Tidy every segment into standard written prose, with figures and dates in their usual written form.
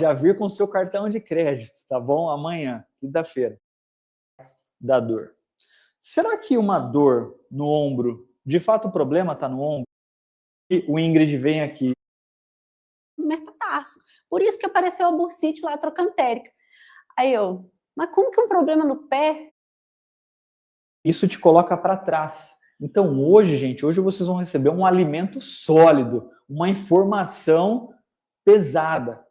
já vir com o seu cartão de crédito, tá bom? Amanhã, quinta-feira, da dor. Será que uma dor no ombro, de fato o problema está no ombro? E o Ingrid vem aqui. Metatarso. Por isso que apareceu a bursite lá trocantérica. Aí eu, mas como que é um problema no pé? Isso te coloca para trás. Então hoje, gente, hoje vocês vão receber um alimento sólido, uma informação pesada.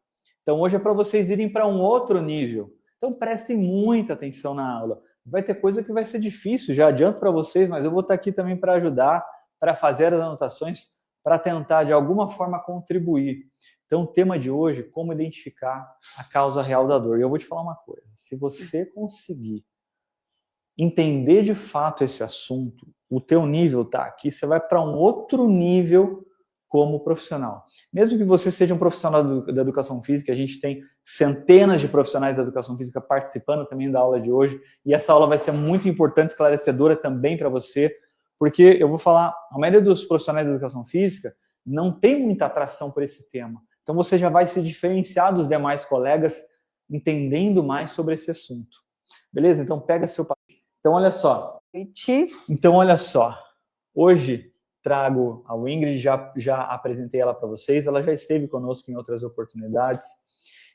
Então hoje é para vocês irem para um outro nível. Então prestem muita atenção na aula. Vai ter coisa que vai ser difícil, já adianto para vocês, mas eu vou estar aqui também para ajudar, para fazer as anotações, para tentar de alguma forma contribuir. Então o tema de hoje, como identificar a causa real da dor. E eu vou te falar uma coisa, se você conseguir entender de fato esse assunto, o teu nível tá aqui, você vai para um outro nível como profissional. Mesmo que você seja um profissional da educação física, a gente tem centenas de profissionais da educação física participando também da aula de hoje, e essa aula vai ser muito importante, esclarecedora também para você, porque eu vou falar, a maioria dos profissionais da educação física não tem muita atração por esse tema. Então você já vai se diferenciar dos demais colegas entendendo mais sobre esse assunto. Beleza? Então pega seu papel. Então olha só. Hoje trago a Ingrid, já apresentei ela para vocês, ela já esteve conosco em outras oportunidades,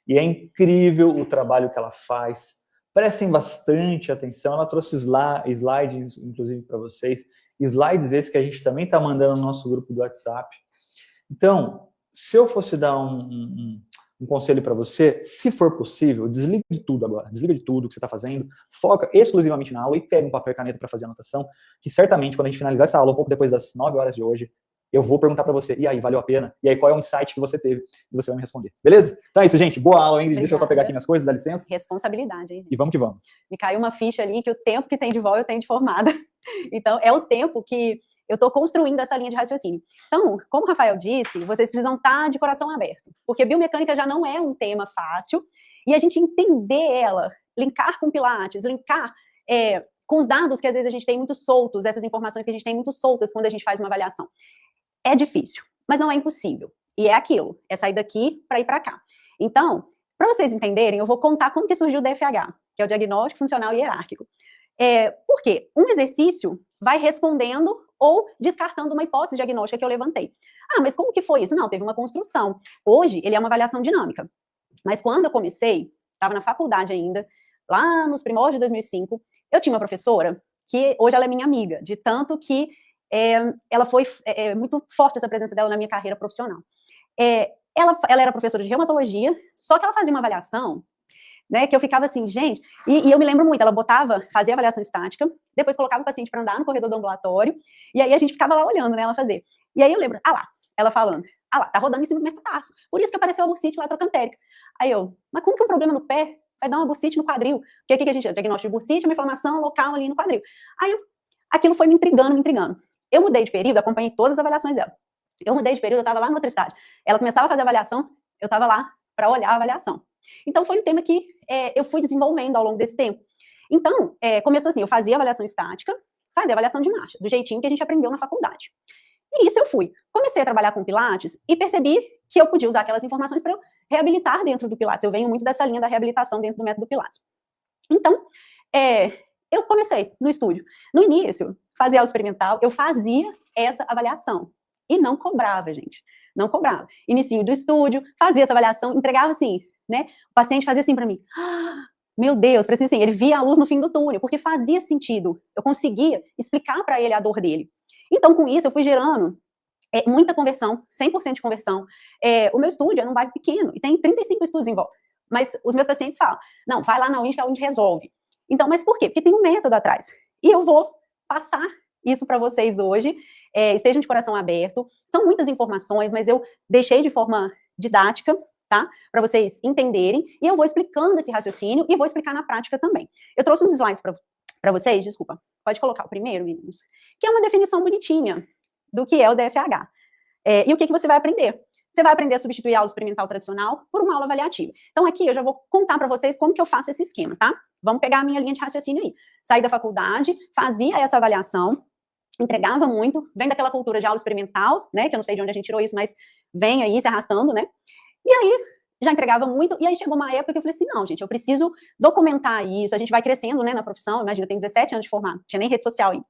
e é incrível o trabalho que ela faz. Prestem bastante atenção, ela trouxe slides, inclusive, para vocês, slides esses que a gente também está mandando no nosso grupo do WhatsApp. Então, se eu fosse dar um conselho para você, se for possível, desliga de tudo agora, desliga de tudo que você está fazendo, foca exclusivamente na aula e pega um papel e caneta para fazer a anotação, que certamente quando a gente finalizar essa aula, um pouco depois das 9 horas de hoje, eu vou perguntar para você, e aí, valeu a pena? E aí, qual é o insight que você teve? E você vai me responder, beleza? Então é isso, gente, boa aula, Ingrid, deixa eu só pegar aqui minhas coisas, dá licença. Responsabilidade, hein? E vamos que vamos. Me caiu uma ficha ali que o tempo que tem de vó eu tenho de formada. Então, é o tempo que eu estou construindo essa linha de raciocínio. Então, como o Rafael disse, vocês precisam estar de coração aberto, porque biomecânica já não é um tema fácil, e a gente entender ela, linkar com Pilates, linkar com os dados que às vezes a gente tem muito soltos, essas informações que a gente tem muito soltas quando a gente faz uma avaliação. É difícil, mas não é impossível. E é aquilo, é sair daqui para ir para cá. Então, para vocês entenderem, eu vou contar como que surgiu o DFH, que é o Diagnóstico Funcional Hierárquico. Por quê? Um exercício vai respondendo ou descartando uma hipótese diagnóstica que eu levantei. Ah, mas como que foi isso? Não, teve uma construção. Hoje, ele é uma avaliação dinâmica. Mas quando eu comecei, estava na faculdade ainda, lá nos primórdios de 2005, eu tinha uma professora que hoje ela é minha amiga, de tanto que ela foi muito forte essa presença dela na minha carreira profissional. Ela era professora de reumatologia, só que ela fazia uma avaliação, né, que eu ficava assim, gente, e eu me lembro muito, ela fazia avaliação estática, depois colocava o paciente para andar no corredor do ambulatório, e aí a gente ficava lá olhando, né, ela fazer. E aí eu lembro, ela falando, lá, tá rodando em cima do metatarso, por isso que apareceu a bursite lá trocantérica. Aí eu, mas como que é um problema no pé vai dar uma bursite no quadril? Porque aqui que a gente diagnóstico de bursite é uma inflamação local ali no quadril. Aí aquilo foi me intrigando. Eu mudei de período, acompanhei todas as avaliações dela. Eu mudei de período, eu estava lá no outro estágio. Ela começava a fazer a avaliação, eu estava lá para olhar a avaliação. Então, foi um tema que eu fui desenvolvendo ao longo desse tempo. Então, começou assim, eu fazia avaliação estática, fazia avaliação de marcha, do jeitinho que a gente aprendeu na faculdade. E isso eu fui. Comecei a trabalhar com Pilates e percebi que eu podia usar aquelas informações para eu reabilitar dentro do Pilates. Eu venho muito dessa linha da reabilitação dentro do método Pilates. Então, eu comecei no estúdio. No início, fazia aula experimental, eu fazia essa avaliação. E não cobrava, gente. Não cobrava. Inicio do estúdio, fazia essa avaliação, entregava assim, né? O paciente fazia assim para mim. Meu Deus, parecia assim, ele via a luz no fim do túnel, porque fazia sentido. Eu conseguia explicar para ele a dor dele. Então, com isso, eu fui gerando muita conversão, 100% de conversão. O meu estúdio é num bairro pequeno, e tem 35 estúdios em volta. Mas os meus pacientes falam, não, vai lá na UIND, que é onde resolve. Então, mas por quê? Porque tem um método atrás. E eu vou passar isso para vocês hoje. Estejam de coração aberto. São muitas informações, mas eu deixei de forma didática, tá? Para vocês entenderem. E eu vou explicando esse raciocínio e vou explicar na prática também. Eu trouxe uns slides para vocês, desculpa. Pode colocar o primeiro, meninos. Que é uma definição bonitinha do que é o DFH. E o que você vai aprender? Você vai aprender a substituir a aula experimental tradicional por uma aula avaliativa. Então, aqui eu já vou contar para vocês como que eu faço esse esquema, tá? Vamos pegar a minha linha de raciocínio aí. Saí da faculdade, fazia essa avaliação, entregava muito, vem daquela cultura de aula experimental, né? Que eu não sei de onde a gente tirou isso, mas vem aí se arrastando, né? E aí, já entregava muito, e aí chegou uma época que eu falei assim, não, gente, eu preciso documentar isso, a gente vai crescendo, né, na profissão, imagina, eu tenho 17 anos de formado, não tinha nem rede social ainda.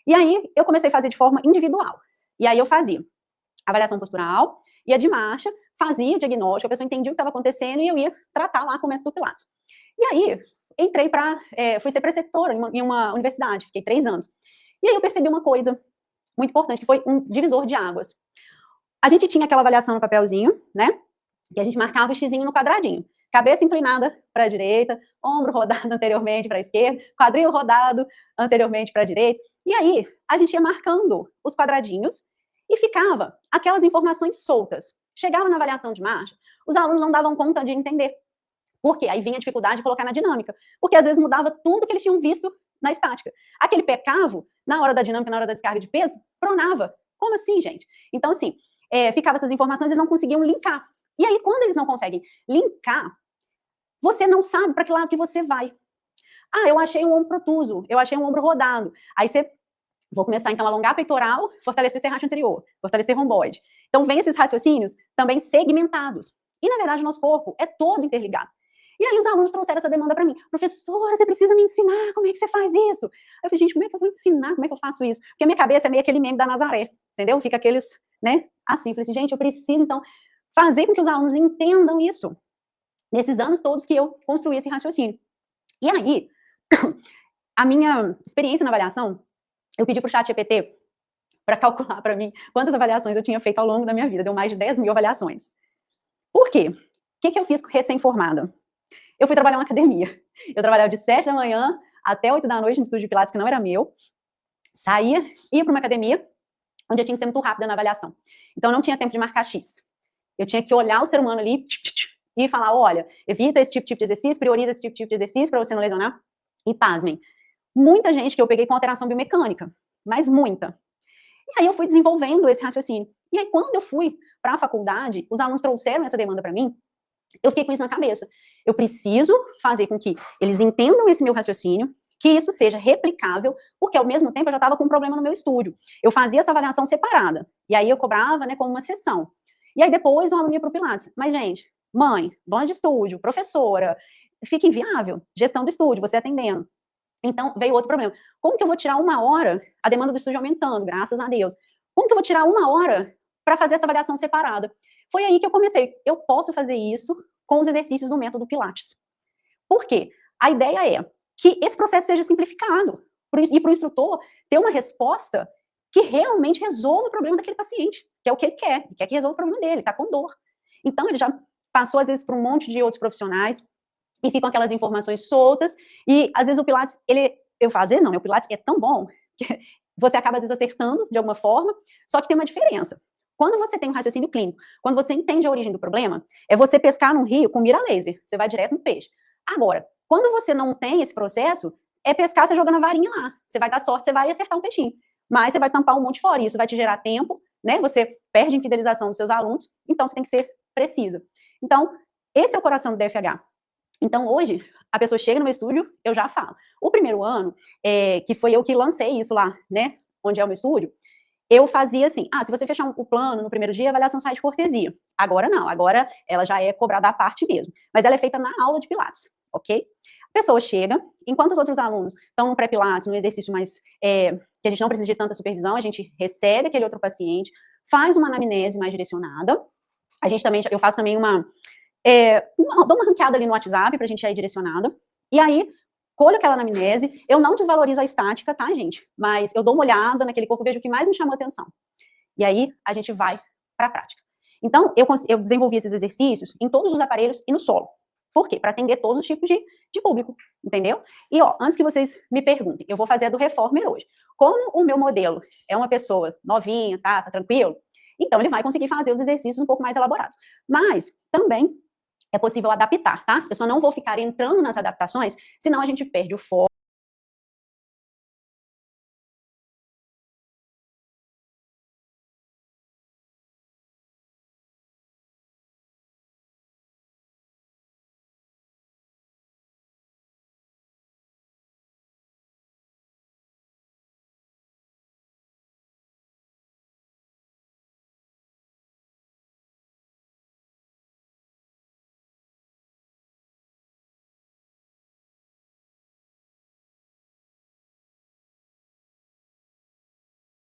E aí, eu comecei a fazer de forma individual. E aí, eu fazia avaliação postural, ia de marcha, fazia o diagnóstico, a pessoa entendia o que estava acontecendo e eu ia tratar lá com o método Pilates. E aí, entrei fui ser preceptora em uma universidade, fiquei 3 anos. E aí, eu percebi uma coisa muito importante, que foi um divisor de águas. A gente tinha aquela avaliação no papelzinho, né? E a gente marcava o xizinho no quadradinho. Cabeça inclinada para a direita, ombro rodado anteriormente para a esquerda, quadril rodado anteriormente para a direita. E aí, a gente ia marcando os quadradinhos e ficava aquelas informações soltas. Chegava na avaliação de marcha, os alunos não davam conta de entender. Por quê? Aí vinha a dificuldade de colocar na dinâmica. Porque às vezes mudava tudo que eles tinham visto na estática. Aquele pé cavo, na hora da dinâmica, na hora da descarga de peso, pronava. Como assim, gente? Então, assim, ficava essas informações e não conseguiam linkar. E aí, quando eles não conseguem linkar, você não sabe para que lado que você vai. Ah, eu achei um ombro protuso, eu achei um ombro rodado. Aí você vou começar, então, a alongar a peitoral, fortalecer serrátil anterior, fortalecer romboide. Então, vem esses raciocínios também segmentados. E, na verdade, o nosso corpo é todo interligado. E aí os alunos trouxeram essa demanda para mim. Professora, você precisa me ensinar, como é que você faz isso? Eu falei, gente, como é que eu vou ensinar, como é que eu faço isso? Porque a minha cabeça é meio aquele meme da Nazaré, entendeu? Fica aqueles, né, assim. Eu falei assim, gente, eu preciso, então, fazer com que os alunos entendam isso. Nesses anos todos que eu construí esse raciocínio. E aí, a minha experiência na avaliação, eu pedi para o ChatGPT para calcular para mim quantas avaliações eu tinha feito ao longo da minha vida. Deu mais de 10 mil avaliações. Por quê? O que eu fiz recém-formada? Eu fui trabalhar na academia. Eu trabalhava de 7 da manhã até 8 da noite no estúdio de Pilates, que não era meu. Saía, ia para uma academia, onde eu tinha que ser muito rápida na avaliação. Então, não tinha tempo de marcar X. Eu tinha que olhar o ser humano ali e falar, olha, evita esse tipo de exercício, prioriza esse tipo de exercício para você não lesionar. E pasmem, muita gente que eu peguei com alteração biomecânica, mas muita. E aí eu fui desenvolvendo esse raciocínio. E aí, quando eu fui para a faculdade, os alunos trouxeram essa demanda para mim, eu fiquei com isso na cabeça. Eu preciso fazer com que eles entendam esse meu raciocínio, que isso seja replicável, porque ao mesmo tempo eu já estava com um problema no meu estúdio. Eu fazia essa avaliação separada, e aí eu cobrava, né, como uma sessão. E aí depois o aluno ia para o Pilates. Mas, gente, mãe, dona de estúdio, professora, fica inviável. Gestão do estúdio, você atendendo. Então, veio outro problema. Como que eu vou tirar 1 hora, a demanda do estúdio aumentando, graças a Deus. Como que eu vou tirar 1 hora para fazer essa avaliação separada? Foi aí que eu comecei. Eu posso fazer isso com os exercícios do método Pilates. Por quê? A ideia é que esse processo seja simplificado e para o instrutor ter uma resposta que realmente resolva o problema daquele paciente, que é o que ele quer que resolva o problema dele, está com dor. Então, ele já passou, às vezes, por um monte de outros profissionais, e ficam aquelas informações soltas, e às vezes o Pilates, às vezes não, né, o Pilates é tão bom, que você acaba às vezes acertando de alguma forma, só que tem uma diferença. Quando você tem um raciocínio clínico, quando você entende a origem do problema, é você pescar num rio com mira laser, você vai direto no peixe. Agora, quando você não tem esse processo, é pescar você jogando a varinha lá, você vai dar sorte, você vai acertar um peixinho, mas você vai tampar um monte fora, e isso vai te gerar tempo, né, você perde a fidelização dos seus alunos, então você tem que ser precisa. Então, esse é o coração do DFH. Então, hoje, a pessoa chega no meu estúdio, eu já falo. O primeiro ano, que foi eu que lancei isso lá, né, onde é o meu estúdio, eu fazia assim, se você fechar o plano no primeiro dia, a avaliação sai de cortesia. Agora não, agora ela já é cobrada à parte mesmo. Mas ela é feita na aula de Pilates, ok? A pessoa chega, enquanto os outros alunos estão no pré-Pilates, no exercício mais, que a gente não precisa de tanta supervisão, a gente recebe aquele outro paciente, faz uma anamnese mais direcionada. A gente também, eu faço também dou uma ranqueada ali no WhatsApp pra gente ir direcionada, e aí, colho aquela anamnese, eu não desvalorizo a estática, tá, gente? Mas eu dou uma olhada naquele corpo, vejo o que mais me chamou a atenção. E aí, a gente vai pra prática. Então, eu desenvolvi esses exercícios em todos os aparelhos e no solo. Por quê? Para atender todos os tipos de público, entendeu? E, antes que vocês me perguntem, eu vou fazer a do Reformer hoje. Como o meu modelo é uma pessoa novinha, tá tranquilo, então ele vai conseguir fazer os exercícios um pouco mais elaborados. Mas, também, é possível adaptar, tá? Eu só não vou ficar entrando nas adaptações, senão a gente perde o foco.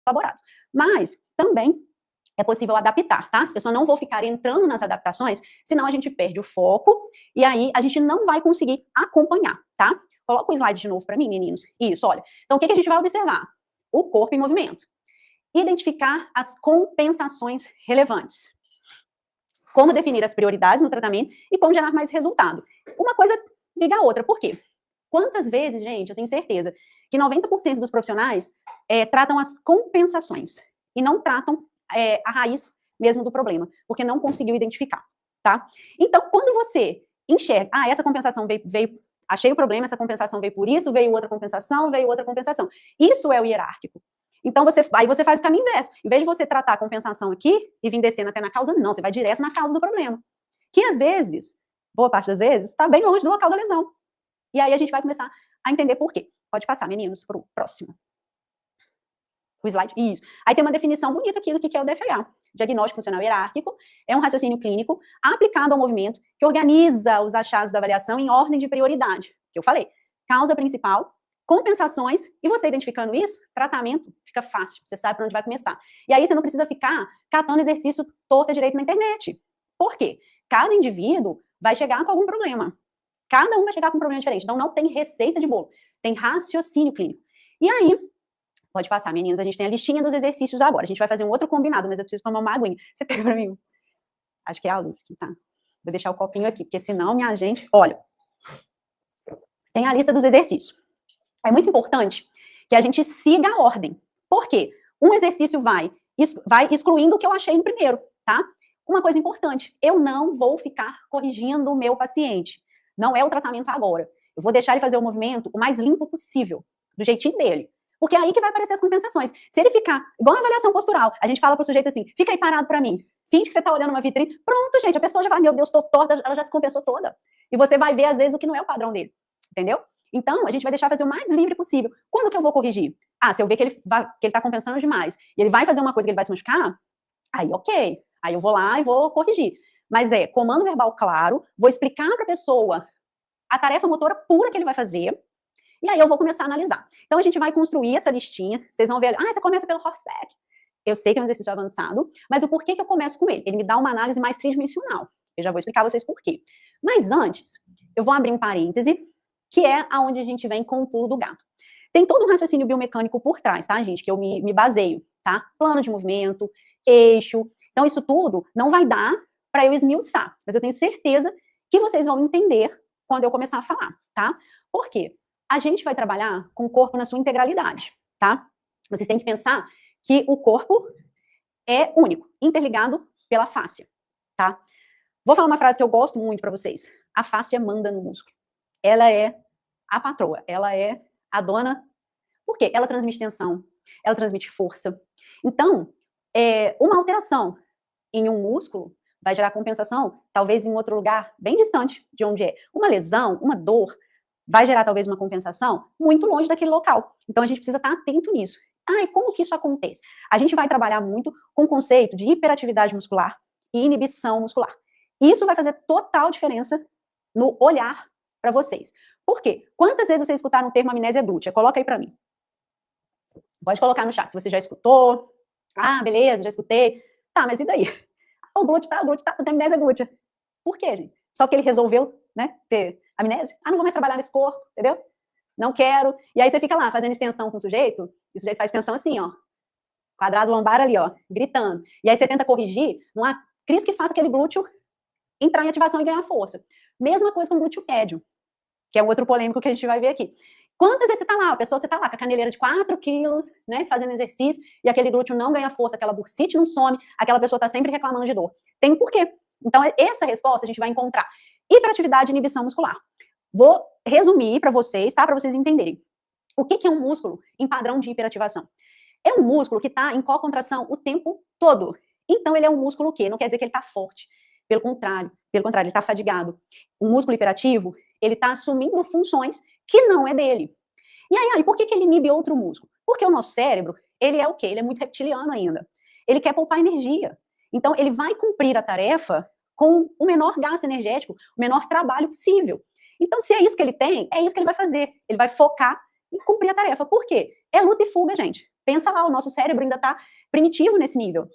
elaborados. Mas também é possível adaptar, tá? Eu só não vou ficar entrando nas adaptações, senão a gente perde o foco e aí a gente não vai conseguir acompanhar, tá? Coloca o slide de novo para mim, meninos. Isso, olha. Então, o que a gente vai observar? O corpo em movimento. Identificar as compensações relevantes. Como definir as prioridades no tratamento e como gerar mais resultado. Uma coisa liga a outra. Por quê? Quantas vezes, gente, eu tenho certeza que 90% dos profissionais tratam as compensações e não tratam a raiz mesmo do problema, porque não conseguiu identificar, tá? Então, quando você enxerga, essa compensação veio, achei o problema, essa compensação veio por isso, veio outra compensação. Isso é o hierárquico. Então, aí você faz o caminho inverso. Em vez de você tratar a compensação aqui e vir descendo até na causa, não, você vai direto na causa do problema. Que, às vezes, boa parte das vezes, está bem longe do local da lesão. E aí a gente vai começar a entender por quê. Pode passar, meninos, para o próximo. O slide, isso. Aí tem uma definição bonita aqui do que é o DFH. Diagnóstico funcional hierárquico é um raciocínio clínico aplicado ao movimento que organiza os achados da avaliação em ordem de prioridade. Que eu falei, causa principal, compensações, e você identificando isso, tratamento fica fácil, você sabe para onde vai começar. E aí você não precisa ficar catando exercício torto e direito na internet. Por quê? Cada indivíduo vai chegar com algum problema. Cada um vai chegar com um problema diferente. Então, não tem receita de bolo. Tem raciocínio clínico. E aí, pode passar, meninas, a gente tem a listinha dos exercícios agora. A gente vai fazer um outro combinado, mas eu preciso tomar uma aguinha. Você pega pra mim? Acho que é a luz que tá. Vou deixar o copinho aqui, porque senão, minha gente... Olha, tem a lista dos exercícios. É muito importante que a gente siga a ordem. Por quê? Um exercício vai excluindo o que eu achei no primeiro, tá? Uma coisa importante, eu não vou ficar corrigindo o meu paciente. Não é o tratamento agora. Eu vou deixar ele fazer o movimento o mais limpo possível, do jeitinho dele. Porque é aí que vai aparecer as compensações. Se ele ficar, igual a avaliação postural, a gente fala pro sujeito assim, fica aí parado pra mim, finge que você tá olhando uma vitrine, pronto, gente, a pessoa já vai, meu Deus, tô torta, ela já se compensou toda. E você vai ver, às vezes, o que não é o padrão dele. Entendeu? Então, a gente vai deixar fazer o mais livre possível. Quando que eu vou corrigir? Se eu ver que ele tá compensando demais, e ele vai fazer uma coisa que ele vai se machucar, aí ok. Aí eu vou lá e vou corrigir. Mas comando verbal claro, vou explicar para a pessoa a tarefa motora pura que ele vai fazer, e aí eu vou começar a analisar. Então, a gente vai construir essa listinha, vocês vão ver, você começa pelo horseback. Eu sei que é um exercício avançado, mas o porquê que eu começo com ele? Ele me dá uma análise mais tridimensional. Eu já vou explicar a vocês por quê. Mas antes, eu vou abrir um parêntese, que é aonde a gente vem com o pulo do gato. Tem todo um raciocínio biomecânico por trás, tá, gente? Que eu me baseio, tá? Plano de movimento, eixo. Então, isso tudo não vai dar para eu esmiuçar, mas eu tenho certeza que vocês vão entender quando eu começar a falar, tá? Por quê? A gente vai trabalhar com o corpo na sua integralidade, tá? Vocês têm que pensar que o corpo é único, interligado pela fáscia, tá? Vou falar uma frase que eu gosto muito para vocês. A fáscia manda no músculo. Ela é a patroa, ela é a dona. Por quê? Ela transmite tensão, ela transmite força. Então, uma alteração em um músculo vai gerar compensação, talvez em outro lugar bem distante de onde é. Uma lesão, uma dor, vai gerar talvez uma compensação muito longe daquele local. Então, a gente precisa estar atento nisso. E como que isso acontece? A gente vai trabalhar muito com o conceito de hiperatividade muscular e inibição muscular. Isso vai fazer total diferença no olhar para vocês. Por quê? Quantas vezes vocês escutaram o termo amnésia glútea? Coloca aí para mim. Pode colocar no chat se você já escutou. Beleza, já escutei. Tá, mas e daí? O glúteo tá com amnésia glútea. Por quê, gente? Só que ele resolveu, né, ter amnésia? Não vou mais trabalhar nesse corpo, entendeu? Não quero. E aí você fica lá fazendo extensão com o sujeito, e o sujeito faz extensão assim, ó. Quadrado lombar ali, ó, gritando. E aí você tenta corrigir, não há crise que faça aquele glúteo entrar em ativação e ganhar força. Mesma coisa com o glúteo médio, que é um outro polêmico que a gente vai ver aqui. Quantas vezes você tá lá, você tá lá com a caneleira de 4 quilos, né, fazendo exercício, e aquele glúteo não ganha força, aquela bursite não some, aquela pessoa tá sempre reclamando de dor. Tem por quê? Então, essa resposta a gente vai encontrar. Hiperatividade e inibição muscular. Vou resumir para vocês, tá, para vocês entenderem. O que é um músculo em padrão de hiperativação? É um músculo que está em contração o tempo todo. Então, ele é um músculo o quê? Não quer dizer que ele está forte. Pelo contrário, ele está fadigado. O músculo hiperativo, ele está assumindo funções que não é dele. E aí, por que ele inibe outro músculo? Porque o nosso cérebro, ele é o quê? Ele é muito reptiliano ainda. Ele quer poupar energia. Então, ele vai cumprir a tarefa com o menor gasto energético, o menor trabalho possível. Então, se é isso que ele tem, é isso que ele vai fazer. Ele vai focar em cumprir a tarefa. Por quê? É luta e fuga, gente. Pensa lá, o nosso cérebro ainda está primitivo nesse nível.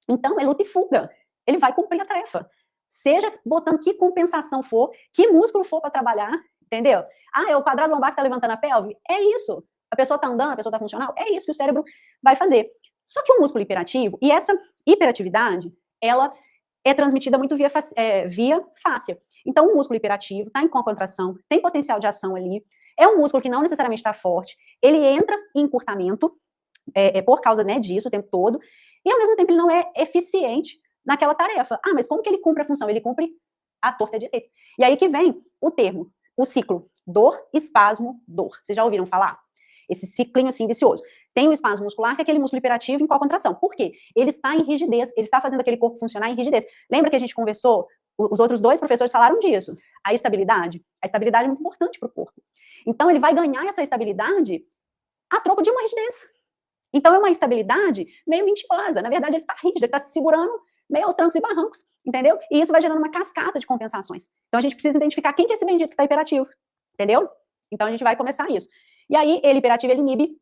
Então, é luta e fuga. Ele vai cumprir a tarefa. Seja botando que compensação for, que músculo for para trabalhar, entendeu? Ah, é o quadrado lombar que está levantando a pelve? É isso. A pessoa está andando, a pessoa está funcional? É isso que o cérebro vai fazer. Só que o músculo hiperativo, e essa hiperatividade, ela é transmitida muito via fáscia. Então, o músculo hiperativo está em contração, tem potencial de ação ali, é um músculo que não necessariamente está forte, ele entra em encurtamento, por causa, né, disso o tempo todo, e ao mesmo tempo ele não é eficiente naquela tarefa. Ah, mas como que ele cumpre a função? Ele cumpre a torta direita. E aí que vem o termo, o ciclo dor, espasmo, dor. Vocês já ouviram falar? Esse ciclinho assim vicioso. Tem o espasmo muscular, que é aquele músculo hiperativo em contração. Por quê? Ele está em rigidez, ele está fazendo aquele corpo funcionar em rigidez. Lembra que a gente conversou? Os outros dois professores falaram disso. A estabilidade é muito importante para o corpo. Então, ele vai ganhar essa estabilidade a troco de uma rigidez. Então, é uma estabilidade meio mentirosa. Na verdade, ele está rígido, ele está se segurando meio aos trancos e barrancos, entendeu? E isso vai gerando uma cascata de compensações. Então, a gente precisa identificar quem que é esse bendito que está hiperativo, entendeu? Então, a gente vai começar isso. E aí, ele hiperativo, ele inibe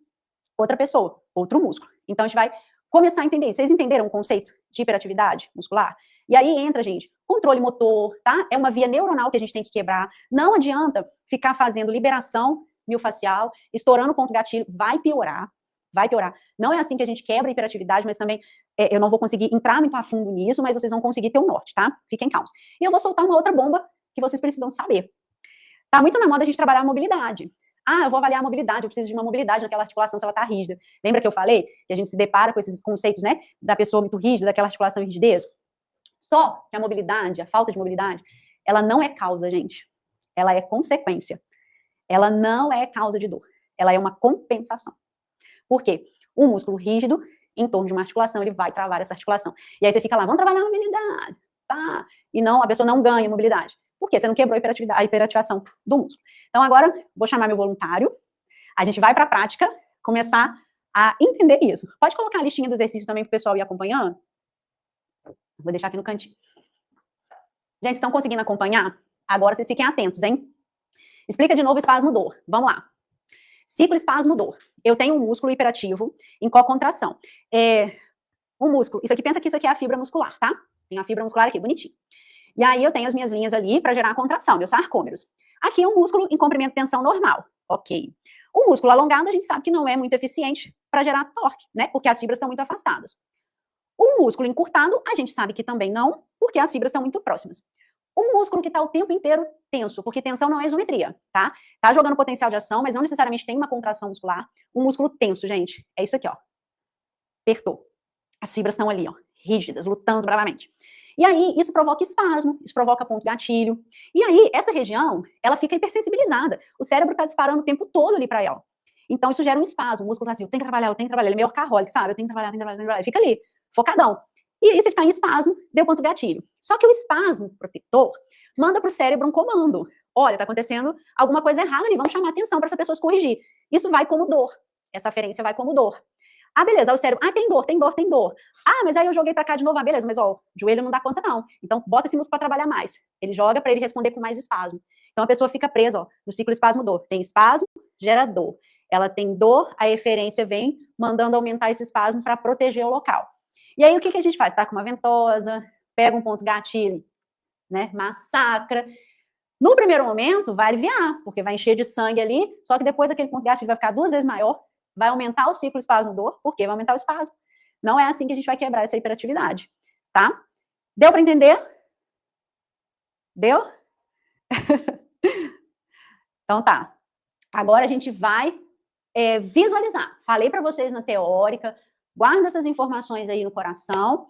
outra pessoa, outro músculo. Então, a gente vai começar a entender. Vocês entenderam o conceito de hiperatividade muscular? E aí entra, gente, controle motor, tá? É uma via neuronal que a gente tem que quebrar. Não adianta ficar fazendo liberação miofascial, estourando o ponto gatilho, vai piorar. Vai piorar. Não é assim que a gente quebra a hiperatividade, mas também eu não vou conseguir entrar muito a fundo nisso, mas vocês vão conseguir ter um norte, tá? Fiquem calmos. E eu vou soltar uma outra bomba que vocês precisam saber. Tá muito na moda a gente trabalhar a mobilidade. Ah, eu vou avaliar a mobilidade, eu preciso de uma mobilidade naquela articulação se ela tá rígida. Lembra que eu falei que a gente se depara com esses conceitos, né, da pessoa muito rígida, daquela articulação e rigidez? Só que a mobilidade, a falta de mobilidade, ela não é causa, gente. Ela é consequência. Ela não é causa de dor. Ela é uma compensação. Por quê? Um músculo rígido, em torno de uma articulação, ele vai travar essa articulação. E aí você fica lá, vamos trabalhar a mobilidade, tá? E não, a pessoa não ganha mobilidade. Por quê? Você não quebrou a hiperativação do músculo. Então, agora, vou chamar meu voluntário, a gente vai para a prática, começar a entender isso. Pode colocar a listinha do exercício também para o pessoal ir acompanhando? Vou deixar aqui no cantinho. Gente, estão conseguindo acompanhar? Agora vocês fiquem atentos, hein? Explica de novo espasmo-dor. Vamos lá. Ciclo espasmo-dor. Eu tenho um músculo hiperativo em co-contração. Um músculo. Isso aqui, pensa que isso aqui é a fibra muscular, tá? Tem a fibra muscular aqui, bonitinho. E aí eu tenho as minhas linhas ali para gerar a contração, meus sarcômeros. Aqui é um músculo em comprimento de tensão normal. Ok. O músculo alongado, a gente sabe que não é muito eficiente para gerar torque, né? Porque as fibras estão muito afastadas. O músculo encurtado, a gente sabe que também não, porque as fibras estão muito próximas. Um músculo que está o tempo inteiro tenso, porque tensão não é isometria, tá? Tá jogando potencial de ação, mas não necessariamente tem uma contração muscular. Um músculo tenso, gente, é isso aqui, ó. Apertou. As fibras estão ali, ó, rígidas, lutando bravamente. E aí, isso provoca espasmo, isso provoca ponto gatilho. E aí, essa região, ela fica hipersensibilizada. O cérebro está disparando o tempo todo ali para ela. Então, isso gera um espasmo. O músculo tá assim, eu tenho que trabalhar. Ele é meio workaholic, sabe? Eu tenho que trabalhar. Fica ali, focadão. E aí, você está em espasmo, deu ponto gatilho. Só que o espasmo protetor manda para o cérebro um comando. Olha, está acontecendo alguma coisa errada ali, vamos chamar atenção para essa pessoa se corrigir. Isso vai como dor. Essa aferência vai como dor. Ah, beleza, aí o cérebro, tem dor. Ah, mas aí eu joguei pra cá de novo, beleza, mas ó, o joelho não dá conta não. Então, bota esse músculo pra trabalhar mais. Ele joga pra ele responder com mais espasmo. Então, a pessoa fica presa, ó, no ciclo espasmo-dor. Tem espasmo, gera dor. Ela tem dor, a eferência vem mandando aumentar esse espasmo pra proteger o local. E aí, o que a gente faz? Tá com uma ventosa, pega um ponto gatilho, né, massacra. No primeiro momento, vai aliviar, porque vai encher de sangue ali, só que depois aquele ponto gatilho vai ficar 2 vezes maior, vai aumentar o ciclo espasmo-dor, porque vai aumentar o espasmo. Não é assim que a gente vai quebrar essa hiperatividade, tá? Deu para entender? Deu? Então tá. Agora a gente vai visualizar. Falei para vocês na teórica, guarda essas informações aí no coração,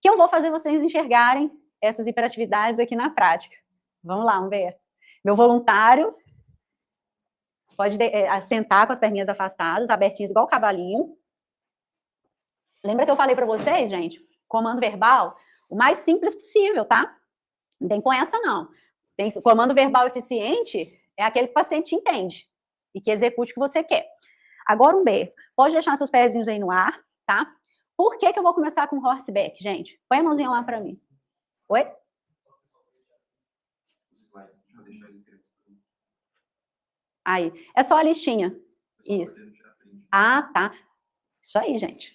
que eu vou fazer vocês enxergarem essas hiperatividades aqui na prática. Vamos lá, Humberto. Meu voluntário pode sentar com as perninhas afastadas, abertinhas igual o cavalinho. Lembra que eu falei para vocês, gente? Comando verbal, o mais simples possível, tá? Não tem com essa, não. Comando verbal eficiente é aquele que o paciente entende e que execute o que você quer. Agora, Humberto, pode deixar seus pezinhos aí no ar, tá? Por que eu vou começar com horseback, gente? Põe a mãozinha lá para mim. Oi? Aí, é só a listinha. Isso. Ah, tá. Isso aí, gente.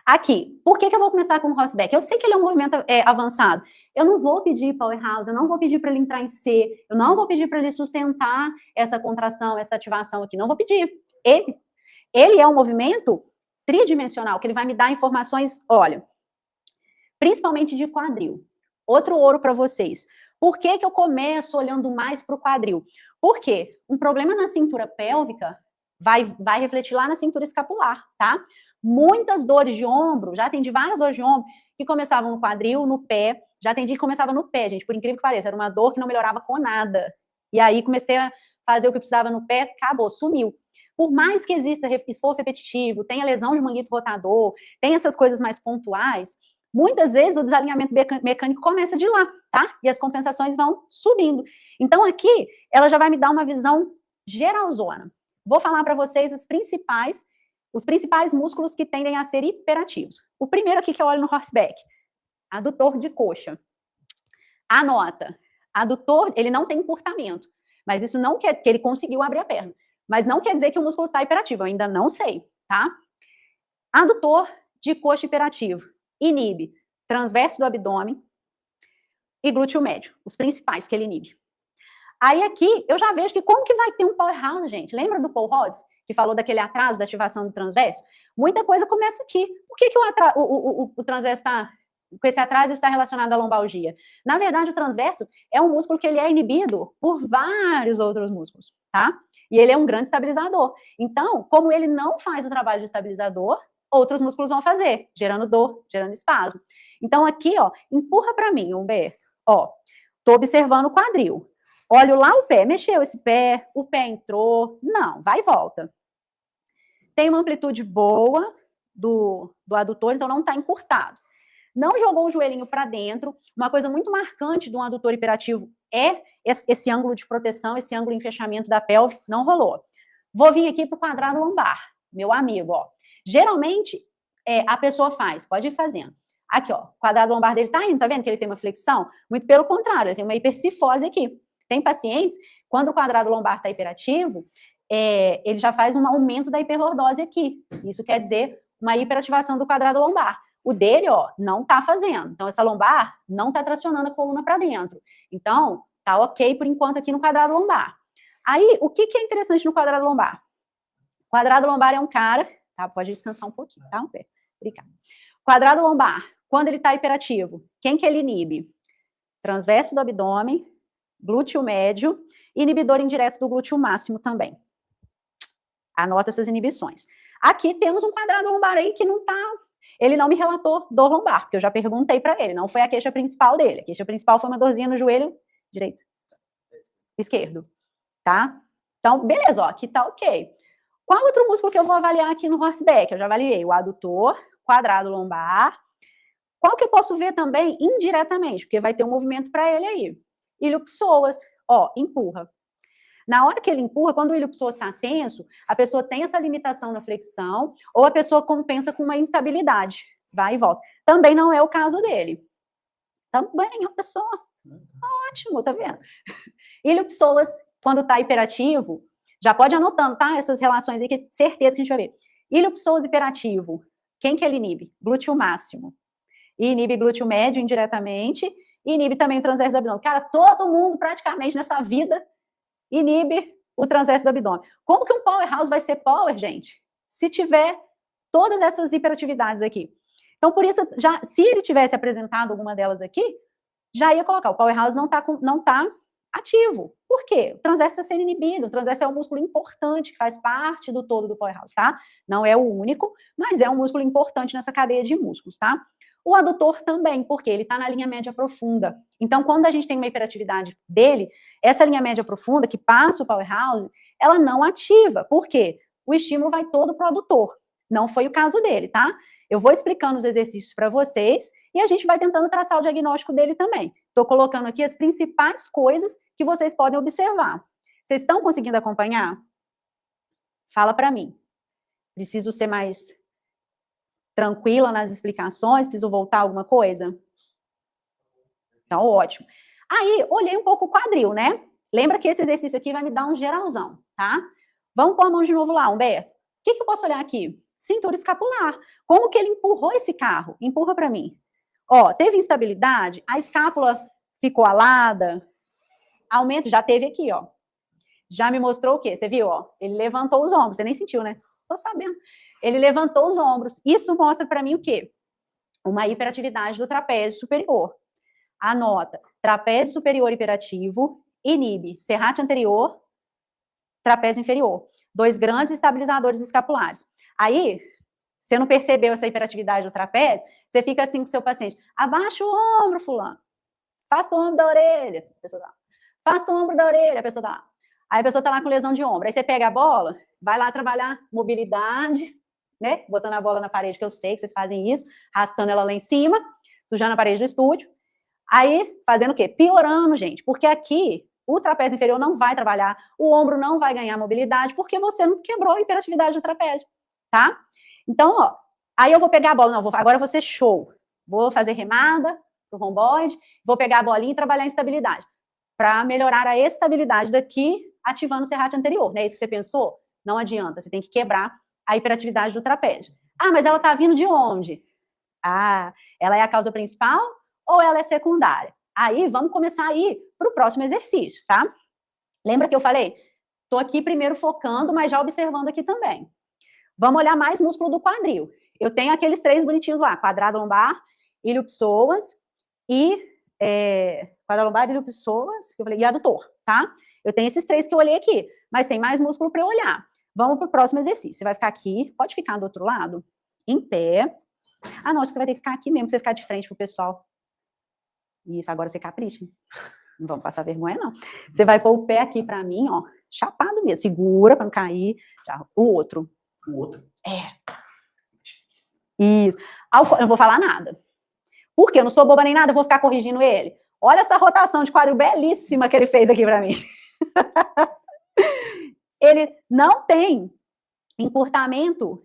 Aqui, por que eu vou começar com o Horseback? Eu sei que ele é um movimento avançado. Eu não vou pedir Powerhouse, eu não vou pedir para ele entrar em C, eu não vou pedir para ele sustentar essa contração, essa ativação aqui, não vou pedir. Ele é um movimento tridimensional, que ele vai me dar informações, olha, principalmente de quadril. Outro ouro para vocês. Por que eu começo olhando mais para o quadril? Porque um problema na cintura pélvica vai refletir lá na cintura escapular, tá? Muitas dores de ombro, já atendi várias dores de ombro que começavam no quadril, no pé, já atendi que começava no pé, gente, por incrível que pareça, era uma dor que não melhorava com nada. E aí comecei a fazer o que precisava no pé, acabou, sumiu. Por mais que exista esforço repetitivo, tenha lesão de manguito rotador, tenha essas coisas mais pontuais, muitas vezes o desalinhamento mecânico começa de lá, tá? E as compensações vão subindo. Então aqui, ela já vai me dar uma visão geralzona. Vou falar para vocês os principais músculos que tendem a ser hiperativos. O primeiro aqui que eu olho no Horseback, adutor de coxa. Anota, adutor, ele não tem encurtamento, mas isso não quer que ele conseguiu abrir a perna. Mas não quer dizer que o músculo está hiperativo, eu ainda não sei, tá? Adutor de coxa hiperativo. Inibe transverso do abdômen e glúteo médio, os principais que ele inibe. Aí aqui, eu já vejo que como que vai ter um Powerhouse, gente? Lembra do Paul Rhodes, que falou daquele atraso da ativação do transverso? Muita coisa começa aqui. Por que o transverso está... com esse atraso está relacionado à lombalgia? Na verdade, o transverso é um músculo que ele é inibido por vários outros músculos, tá? E ele é um grande estabilizador. Então, como ele não faz o trabalho de estabilizador, outros músculos vão fazer, gerando dor, gerando espasmo. Então, aqui, ó, empurra para mim, Humberto. Ó, tô observando o quadril. Olho lá o pé, mexeu esse pé, o pé entrou. Não, vai e volta. Tem uma amplitude boa do adutor, então não está encurtado. Não jogou o joelhinho para dentro. Uma coisa muito marcante de um adutor hiperativo é esse ângulo de proteção, esse ângulo em fechamento da pelve. Não rolou. Vou vir aqui para o quadrado lombar, meu amigo, ó. Geralmente, a pessoa faz, pode ir fazendo. Aqui, ó, o quadrado lombar dele tá indo, tá vendo que ele tem uma flexão? Muito pelo contrário, ele tem uma hipercifose aqui. Tem pacientes, quando o quadrado lombar está hiperativo, ele já faz um aumento da hiperlordose aqui. Isso quer dizer uma hiperativação do quadrado lombar. O dele, ó, não tá fazendo. Então, essa lombar não tá tracionando a coluna para dentro. Então, tá ok por enquanto aqui no quadrado lombar. Aí, o que é interessante no quadrado lombar? O quadrado lombar é um cara, tá? Pode descansar um pouquinho, tá? Obrigada. Quadrado lombar, quando ele tá hiperativo, quem que ele inibe? Transverso do abdômen, glúteo médio, inibidor indireto do glúteo máximo também. Anota essas inibições. Aqui temos um quadrado lombar aí que não tá... Ele não me relatou dor lombar, porque eu já perguntei para ele, não foi a queixa principal dele. A queixa principal foi uma dorzinha no joelho direito, esquerdo, tá? Então, beleza, ó, aqui tá ok. Qual outro músculo que eu vou avaliar aqui no Horseback? Eu já avaliei o adutor, quadrado lombar. Qual que eu posso ver também indiretamente? Porque vai ter um movimento para ele aí. Ilho-psoas, ó, empurra. Na hora que ele empurra, quando o ilho-psoas está tenso, a pessoa tem essa limitação na flexão, ou a pessoa compensa com uma instabilidade. Vai e volta. Também não é o caso dele. Também, a pessoa... Ótimo, tá vendo? Ilho-psoas, quando está hiperativo, já pode ir anotando, tá? Essas relações aí, que certeza que a gente vai ver. Ilho-psoas hiperativo. Quem que ele inibe? Glúteo máximo. E inibe glúteo médio indiretamente, e inibe também o transverso do abdômen. Cara, todo mundo praticamente nessa vida inibe o transverso do abdômen. Como que um Powerhouse vai ser power, gente? Se tiver todas essas hiperatividades aqui. Então, por isso, já, se ele tivesse apresentado alguma delas aqui, já ia colocar. O Powerhouse não tá ativo. Por quê? O transverso está sendo inibido. O transverso é um músculo importante, que faz parte do todo do Powerhouse, tá? Não é o único, mas é um músculo importante nessa cadeia de músculos, tá? O adutor também, porque ele está na linha média profunda. Então, quando a gente tem uma hiperatividade dele, essa linha média profunda, que passa o Powerhouse, ela não ativa. Por quê? O estímulo vai todo para o adutor. Não foi o caso dele, tá? Eu vou explicando os exercícios para vocês e a gente vai tentando traçar o diagnóstico dele também. Estou colocando aqui as principais coisas que vocês podem observar. Vocês estão conseguindo acompanhar? Fala para mim. Preciso ser mais tranquila nas explicações? Preciso voltar alguma coisa? Então, ótimo. Aí, olhei um pouco o quadril, né? Lembra que esse exercício aqui vai me dar um geralzão, tá? Vamos pôr a mão de novo lá, Humberto. O que eu posso olhar aqui? Cintura escapular. Como que ele empurrou esse carro? Empurra para mim. Ó, teve instabilidade, a escápula ficou alada, aumento, já teve aqui, ó. Já me mostrou o quê? Você viu, ó? Ele levantou os ombros, você nem sentiu, né? Tô sabendo. Ele levantou os ombros. Isso mostra para mim o quê? Uma hiperatividade do trapézio superior. Anota, trapézio superior hiperativo, inibe serrátil anterior, trapézio inferior. 2 grandes estabilizadores escapulares. Aí, você não percebeu essa hiperatividade do trapézio, você fica assim com o seu paciente, abaixa o ombro, fulano. Afasta o ombro da orelha. A pessoa dá. Afasta o ombro da orelha, a pessoa dá. Aí a pessoa tá lá com lesão de ombro. Aí você pega a bola, vai lá trabalhar mobilidade, né? Botando a bola na parede, que eu sei que vocês fazem isso, arrastando ela lá em cima, sujando a parede do estúdio. Aí, fazendo o quê? Piorando, gente. Porque aqui, o trapézio inferior não vai trabalhar, o ombro não vai ganhar mobilidade, porque você não quebrou a hiperatividade do trapézio, tá? Então, ó, aí eu vou pegar a bola, não, agora eu vou ser show. Vou fazer remada pro romboide, vou pegar a bolinha e trabalhar a estabilidade. Para melhorar a estabilidade daqui, ativando o serrátil anterior, né? Isso que você pensou? Não adianta, você tem que quebrar a hiperatividade do trapézio. Ah, mas ela tá vindo de onde? Ah, ela é a causa principal ou ela é secundária? Aí, vamos começar a ir para o próximo exercício, tá? Lembra que eu falei? Tô aqui primeiro focando, mas já observando aqui também. Vamos olhar mais músculo do quadril. Eu tenho aqueles 3 bonitinhos lá, quadrado lombar, ilho-psoas e quadrado lombar, ilho-psoas, que eu falei, e adutor, tá? Eu tenho esses 3 que eu olhei aqui, mas tem mais músculo para eu olhar. Vamos para o próximo exercício. Você vai ficar aqui, pode ficar do outro lado, em pé. Ah, não, acho que você vai ter que ficar aqui mesmo, pra você ficar de frente pro pessoal. Isso, agora você capricha. Não vamos passar vergonha, não. Você vai pôr o pé aqui para mim, ó, chapado mesmo. Segura para não cair. Já. O outro. O outro? Isso. Eu não vou falar nada. Por quê? Eu não sou boba nem nada, eu vou ficar corrigindo ele. Olha essa rotação de quadril belíssima que ele fez aqui para mim. Ele não tem encurtamento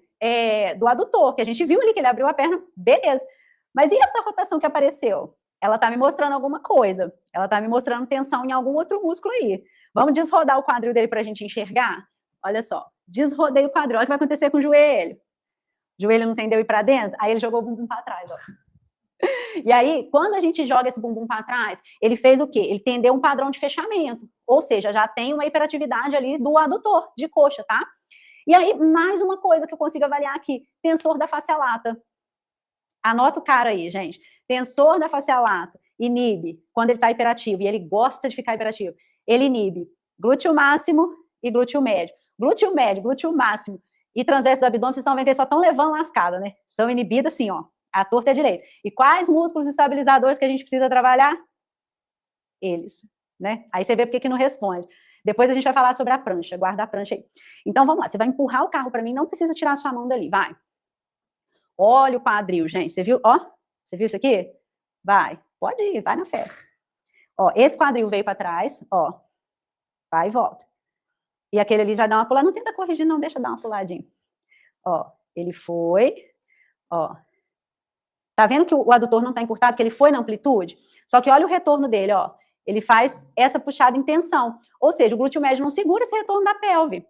do adutor, que a gente viu ali que ele abriu a perna, beleza. Mas e essa rotação que apareceu? Ela tá me mostrando alguma coisa. Ela tá me mostrando tensão em algum outro músculo aí. Vamos desrodar o quadril dele pra gente enxergar? Olha só, desrodei o quadril. Olha o que vai acontecer com o joelho. O joelho não tendeu ir pra dentro? Aí ele jogou o bumbum pra trás, ó. E aí, quando a gente joga esse bumbum para trás, ele fez o quê? Ele tendeu um padrão de fechamento. Ou seja, já tem uma hiperatividade ali do adutor, de coxa, tá? E aí, mais uma coisa que eu consigo avaliar aqui, tensor da face lata. Anota o cara aí, gente. Tensor da face lata inibe, quando ele está hiperativo, e ele gosta de ficar hiperativo, ele inibe glúteo máximo e glúteo médio. Glúteo médio, glúteo máximo e transverso do abdômen, vocês estão vendo que eles só estão levando lascada, né? Estão inibidos assim, ó, a torta é direita. E quais músculos estabilizadores que a gente precisa trabalhar? Eles, né? Aí você vê porque que não responde. Depois a gente vai falar sobre a prancha, guarda a prancha aí. Então vamos lá, você vai empurrar o carro para mim, não precisa tirar a sua mão dali, vai. Olha o quadril, gente, você viu? Ó, você viu isso aqui? Vai, pode ir, vai na fé. Ó, esse quadril veio para trás, ó, vai e volta. E aquele ali já dá uma pulada, não tenta corrigir não, deixa dar uma puladinha. Ó, ele foi, ó. Tá vendo que o adutor não tá encurtado, que ele foi na amplitude? Só que olha o retorno dele, ó. Ele faz essa puxada em tensão. Ou seja, o glúteo médio não segura esse retorno da pelve.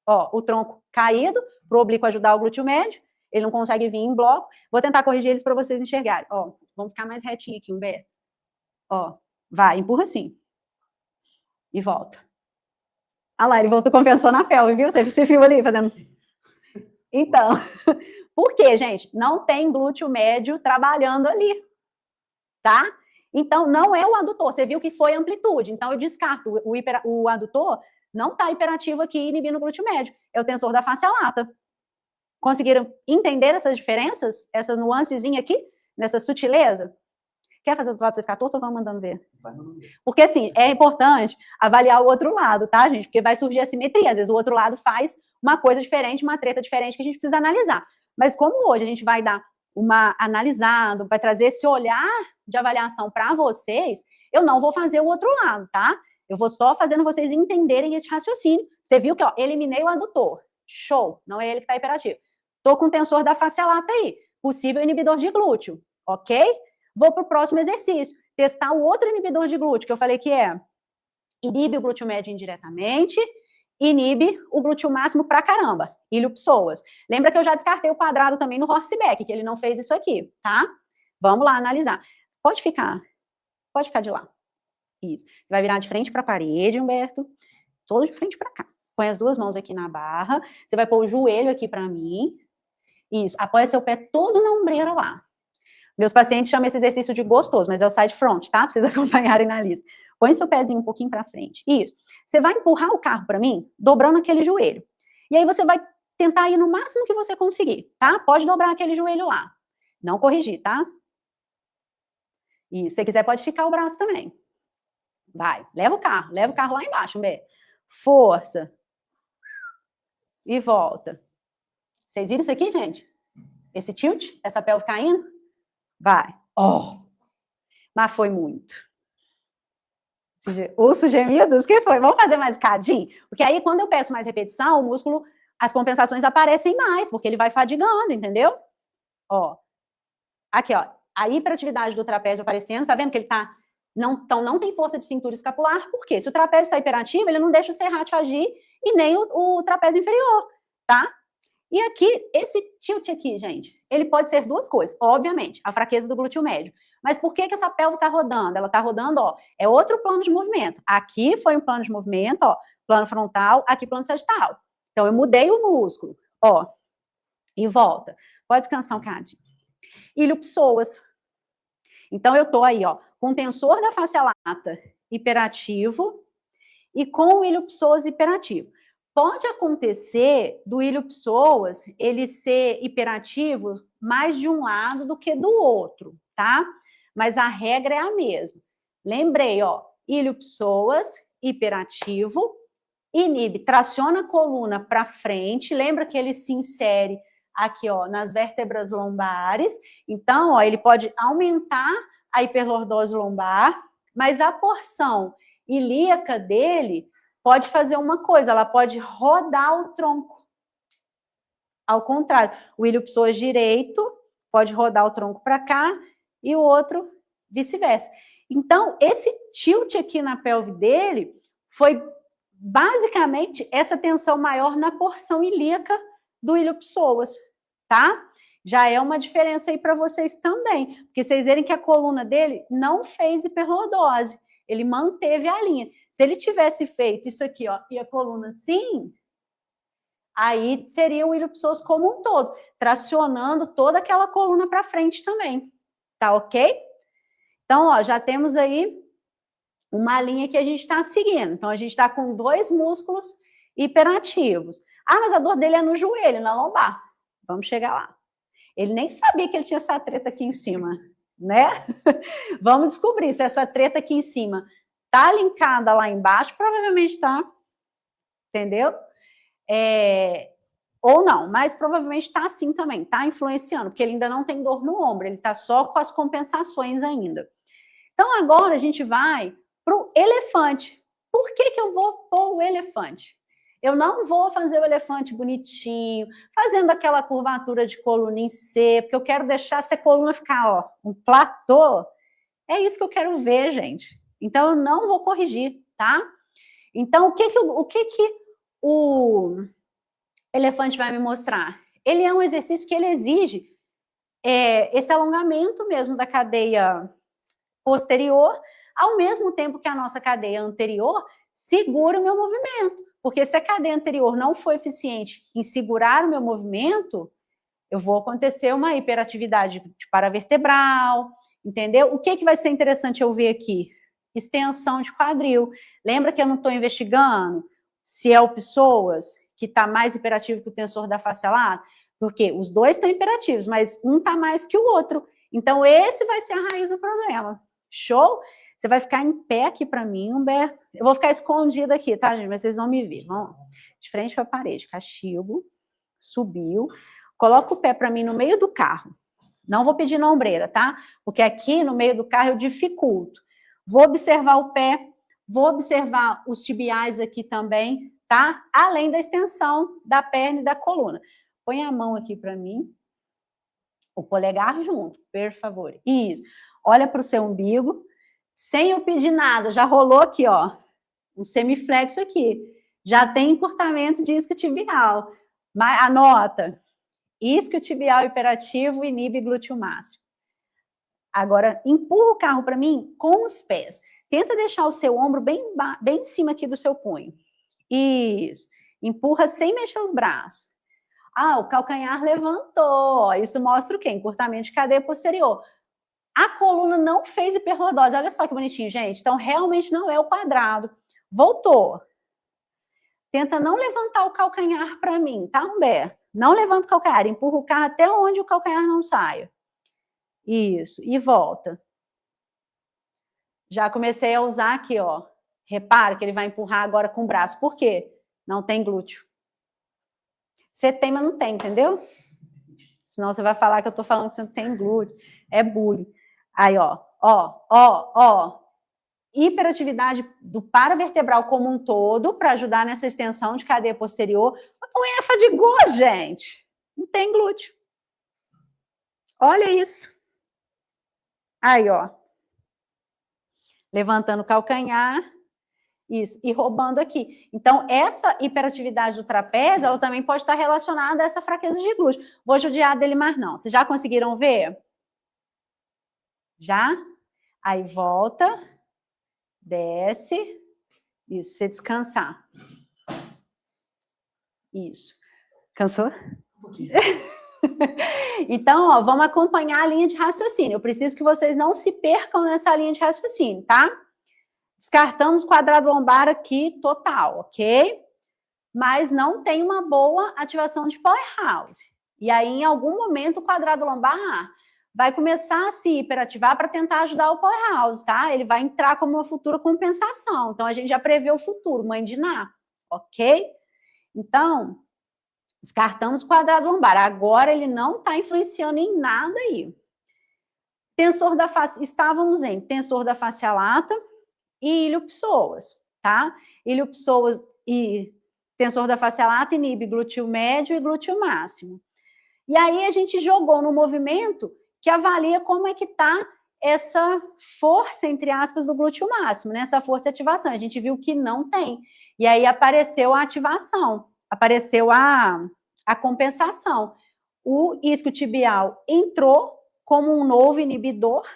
Ó, o tronco caído, pro oblíquo ajudar o glúteo médio. Ele não consegue vir em bloco. Vou tentar corrigir eles para vocês enxergarem. Ó, vamos ficar mais retinho aqui, Humberto. Ó, vai, empurra assim. E volta. Ah lá, ele voltou compensando a pelve, viu? Você viu ali fazendo... Então, por quê, gente? Não tem glúteo médio trabalhando ali, tá? Então, não é o adutor. Você viu que foi amplitude. Então, eu descarto. O adutor não está hiperativo aqui, inibindo o glúteo médio. É o tensor da face lata. Conseguiram entender essas diferenças? Essa nuancezinha aqui? Nessa sutileza? Quer fazer o outro lado pra você ficar torto ou vamos mandando ver? Porque, assim, é importante avaliar o outro lado, tá, gente? Porque vai surgir assimetria. Às vezes o outro lado faz uma coisa diferente, uma treta diferente que a gente precisa analisar. Mas como hoje a gente vai dar uma analisada, vai trazer esse olhar de avaliação para vocês, eu não vou fazer o outro lado, tá? Eu vou só fazendo vocês entenderem esse raciocínio. Você viu que, ó, eliminei o adutor. Show! Não é ele que está hiperativo. Tô com o tensor da face lata aí. Possível inibidor de glúteo, ok? Vou para o próximo exercício. Testar o outro inibidor de glúteo, que eu falei que inibe o glúteo médio indiretamente inibe o glúteo máximo pra caramba, ilho-psoas. Lembra que eu já descartei o quadrado também no horseback, que ele não fez isso aqui, tá? Vamos lá analisar. Pode ficar de lá. Isso. Você vai virar de frente para a parede, Humberto, todo de frente para cá. Põe as duas mãos aqui na barra, você vai pôr o joelho aqui para mim. Isso, apoia seu pé todo na ombreira lá. Meus pacientes chamam esse exercício de gostoso, mas é o side front, tá? Pra vocês acompanharem na lista. Põe seu pezinho um pouquinho para frente. Isso. Você vai empurrar o carro para mim, dobrando aquele joelho. E aí você vai tentar ir no máximo que você conseguir, tá? Pode dobrar aquele joelho lá. Não corrigir, tá? E se você quiser, pode esticar o braço também. Vai, leva o carro lá embaixo, Humberto. Força. E volta. Vocês viram isso aqui, gente? Esse tilt, essa pelve caindo? Vai. Oh. Mas foi muito. Urso gemidos? O que foi? Vamos fazer mais cadinho? Porque aí, quando eu peço mais repetição, o músculo, as compensações aparecem mais, porque ele vai fadigando, entendeu? Ó. Aqui, ó. A hiperatividade do trapézio aparecendo, tá vendo que ele tá... Então, não tem força de cintura escapular, por quê? Se o trapézio está hiperativo, ele não deixa o serrátil agir e nem o trapézio inferior, tá? E aqui, esse tilt aqui, gente, ele pode ser duas coisas. Obviamente, a fraqueza do glúteo médio. Mas por que essa pelve está rodando? Ela está rodando, ó, é outro plano de movimento. Aqui foi um plano de movimento, ó, plano frontal, aqui plano sagital. Então, eu mudei o músculo, ó, e volta. Pode descansar um cadinho. Ilho-psoas. Então, eu tô aí, ó, com o tensor da face lata hiperativo e com o ilho-psoas hiperativo. Pode acontecer do ilho-psoas ele ser hiperativo mais de um lado do que do outro, tá? Mas a regra é a mesma. Lembrei, ó, ilho-psoas hiperativo, inibe, traciona a coluna para frente, lembra que ele se insere aqui, ó, nas vértebras lombares. Então, ó, ele pode aumentar a hiperlordose lombar, mas a porção ilíaca dele pode fazer uma coisa, ela pode rodar o tronco. Ao contrário, o ilho-psoas direito pode rodar o tronco para cá e o outro vice-versa. Então, esse tilt aqui na pelve dele foi basicamente essa tensão maior na porção ilíaca do ilho-psoas, tá? Já é uma diferença aí para vocês também, porque vocês verem que a coluna dele não fez hiperlordose, ele manteve a linha. Se ele tivesse feito isso aqui, ó, e a coluna assim, aí seria o ilho-psoas como um todo, tracionando toda aquela coluna para frente também, tá ok? Então, ó, já temos aí uma linha que a gente está seguindo. Então, a gente está com dois músculos hiperativos. Ah, mas a dor dele é no joelho, na lombar. Vamos chegar lá. Ele nem sabia que ele tinha essa treta aqui em cima, né? Vamos descobrir se essa treta aqui em cima tá linkada lá embaixo, provavelmente tá, entendeu? Ou não, mas provavelmente tá assim também, tá influenciando, porque ele ainda não tem dor no ombro, ele tá só com as compensações ainda. Então, agora a gente vai pro elefante. Por que que eu vou pôr o elefante? Eu não vou fazer o elefante bonitinho, fazendo aquela curvatura de coluna em C, porque eu quero deixar essa coluna ficar, ó, um platô. É isso que eu quero ver, gente. Então, eu não vou corrigir, tá? Então, o que o elefante vai me mostrar? Ele é um exercício que ele exige esse alongamento mesmo da cadeia posterior, ao mesmo tempo que a nossa cadeia anterior segura o meu movimento. Porque se a cadeia anterior não for eficiente em segurar o meu movimento, eu vou acontecer uma hiperatividade paravertebral, entendeu? O que vai ser interessante eu ver aqui? Extensão de quadril. Lembra que eu não estou investigando se é o psoas que está mais hiperativo que o tensor da face lata? Porque os dois estão hiperativos, mas um está mais que o outro. Então, esse vai ser a raiz do problema. Show? Você vai ficar em pé aqui para mim, Humberto. Eu vou ficar escondida aqui, tá, gente? Mas vocês vão me ver. Vamos de frente para a parede. Castigo. Subiu. Coloca o pé para mim no meio do carro. Não vou pedir na ombreira, tá? Porque aqui no meio do carro eu dificulto. Vou observar o pé. Vou observar os tibiais aqui também, tá? Além da extensão da perna e da coluna. Põe a mão aqui para mim. O polegar junto, por favor. Isso. Olha para o seu umbigo. Sem eu pedir nada, já rolou aqui, ó, um semiflexo aqui. Já tem encurtamento de isquiotibial. Mas anota, isquiotibial hiperativo inibe glúteo máximo. Agora, empurra o carro para mim com os pés. Tenta deixar o seu ombro bem em cima aqui do seu punho. Isso. Empurra sem mexer os braços. Ah, o calcanhar levantou. Isso mostra o quê? Encurtamento de cadeia posterior. A coluna não fez hiperlordose. Olha só que bonitinho, gente. Então, realmente não é o quadrado. Voltou. Tenta não levantar o calcanhar para mim, tá, Humberto? Não levanta o calcanhar. Empurra o carro até onde o calcanhar não saia. Isso. E volta. Já comecei a usar aqui, ó. Repara que ele vai empurrar agora com o braço. Por quê? Não tem glúteo. Você tem, mas não tem, entendeu? Senão você vai falar que eu tô falando que você não tem glúteo. É bullying. Aí, ó. Hiperatividade do paravertebral como um todo para ajudar nessa extensão de cadeia posterior. Não é fadigou, gente. Não tem glúteo. Olha isso. Aí, ó. Levantando o calcanhar. Isso, e roubando aqui. Então, essa hiperatividade do trapézio, ela também pode estar relacionada a essa fraqueza de glúteo. Vou judiar dele mais não. Vocês já conseguiram ver? Já? Aí volta, desce. Isso, você descansar. Isso. Cansou? Um pouquinho. Então, ó, vamos acompanhar a linha de raciocínio. Eu preciso que vocês não se percam nessa linha de raciocínio, tá? Descartamos o quadrado lombar aqui total, ok? Mas não tem uma boa ativação de powerhouse. E aí, em algum momento, o quadrado lombar vai começar a se hiperativar para tentar ajudar o powerhouse, tá? Ele vai entrar como uma futura compensação. Então, a gente já prevê o futuro, mãe de Ná, ok? Então, descartamos o quadrado lombar. Agora, ele não está influenciando em nada aí. Tensor da face, estávamos em tensor da fascia lata e iliopsoas, tá? Iliopsoas e tensor da fascia lata inibe glúteo médio e glúteo máximo. E aí a gente jogou no movimento que avalia como é que tá essa força, entre aspas, do glúteo máximo, né? Essa força de ativação. A gente viu que não tem. E aí apareceu a ativação, apareceu a compensação. O isquiotibial entrou como um novo inibidor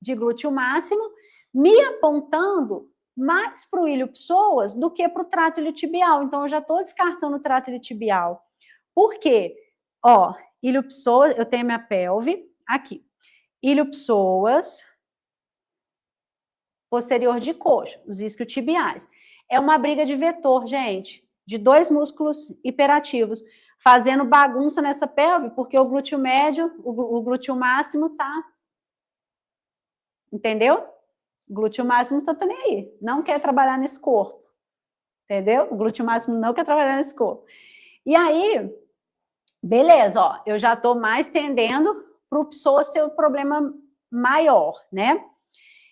de glúteo máximo, me apontando mais para o iliopsoas do que para o trato iliotibial. Então, eu já estou descartando o trato iliotibial. Por quê? Ó, iliopsoas, eu tenho minha pelve aqui. Iliopsoas, posterior de coxa, os isquiotibiais. É uma briga de vetor, gente, de dois músculos hiperativos, fazendo bagunça nessa pelve, porque o glúteo médio, o glúteo máximo tá. Entendeu? O glúteo máximo não tá nem aí. Não quer trabalhar nesse corpo. Entendeu? O glúteo máximo não quer trabalhar nesse corpo. E aí, beleza, ó. Eu já tô mais tendendo pro psoas ser o problema maior, né?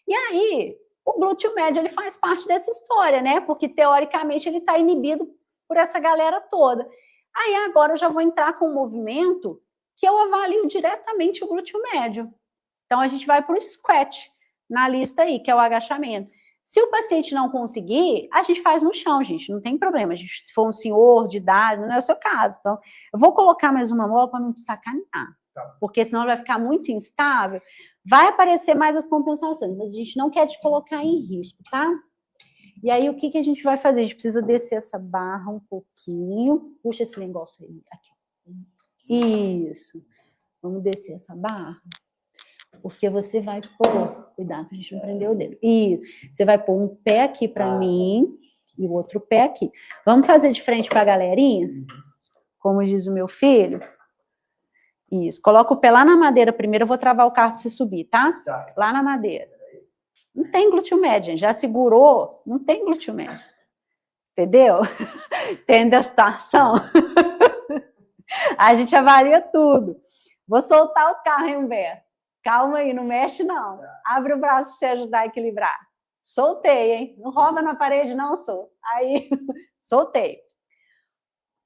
E aí, o glúteo médio, ele faz parte dessa história, né? Porque, teoricamente, ele tá inibido por essa galera toda. Aí, agora, eu já vou entrar com um movimento que eu avalio diretamente o glúteo médio. Então, a gente vai para o squat na lista aí, que é o agachamento. Se o paciente não conseguir, a gente faz no chão, gente. Não tem problema. Se for um senhor de idade, não é o seu caso. Então, eu vou colocar mais uma mola para não sacanear. Tá. Porque senão vai ficar muito instável. Vai aparecer mais as compensações, mas a gente não quer te colocar em risco, tá? E aí, o que a gente vai fazer? A gente precisa descer essa barra um pouquinho. Puxa esse negócio aí. Aqui. Isso. Vamos descer essa barra. Porque você vai pôr, cuidado pra gente não prender o dedo. Isso, você vai pôr um pé aqui para mim e o outro pé aqui. Vamos fazer de frente pra galerinha? Como diz o meu filho. Isso, coloca o pé lá na madeira primeiro, eu vou travar o carro pra você subir, tá? Tá. Lá na madeira. Não tem glúteo médio, já segurou, não tem glúteo médio. Entendeu? Entende a situação? A gente avalia tudo. Vou soltar o carro, hein, Humberto? Calma aí, não mexe não. Abre o braço para você ajudar a equilibrar. Soltei, hein? Não rouba na parede não, sou. Aí, soltei.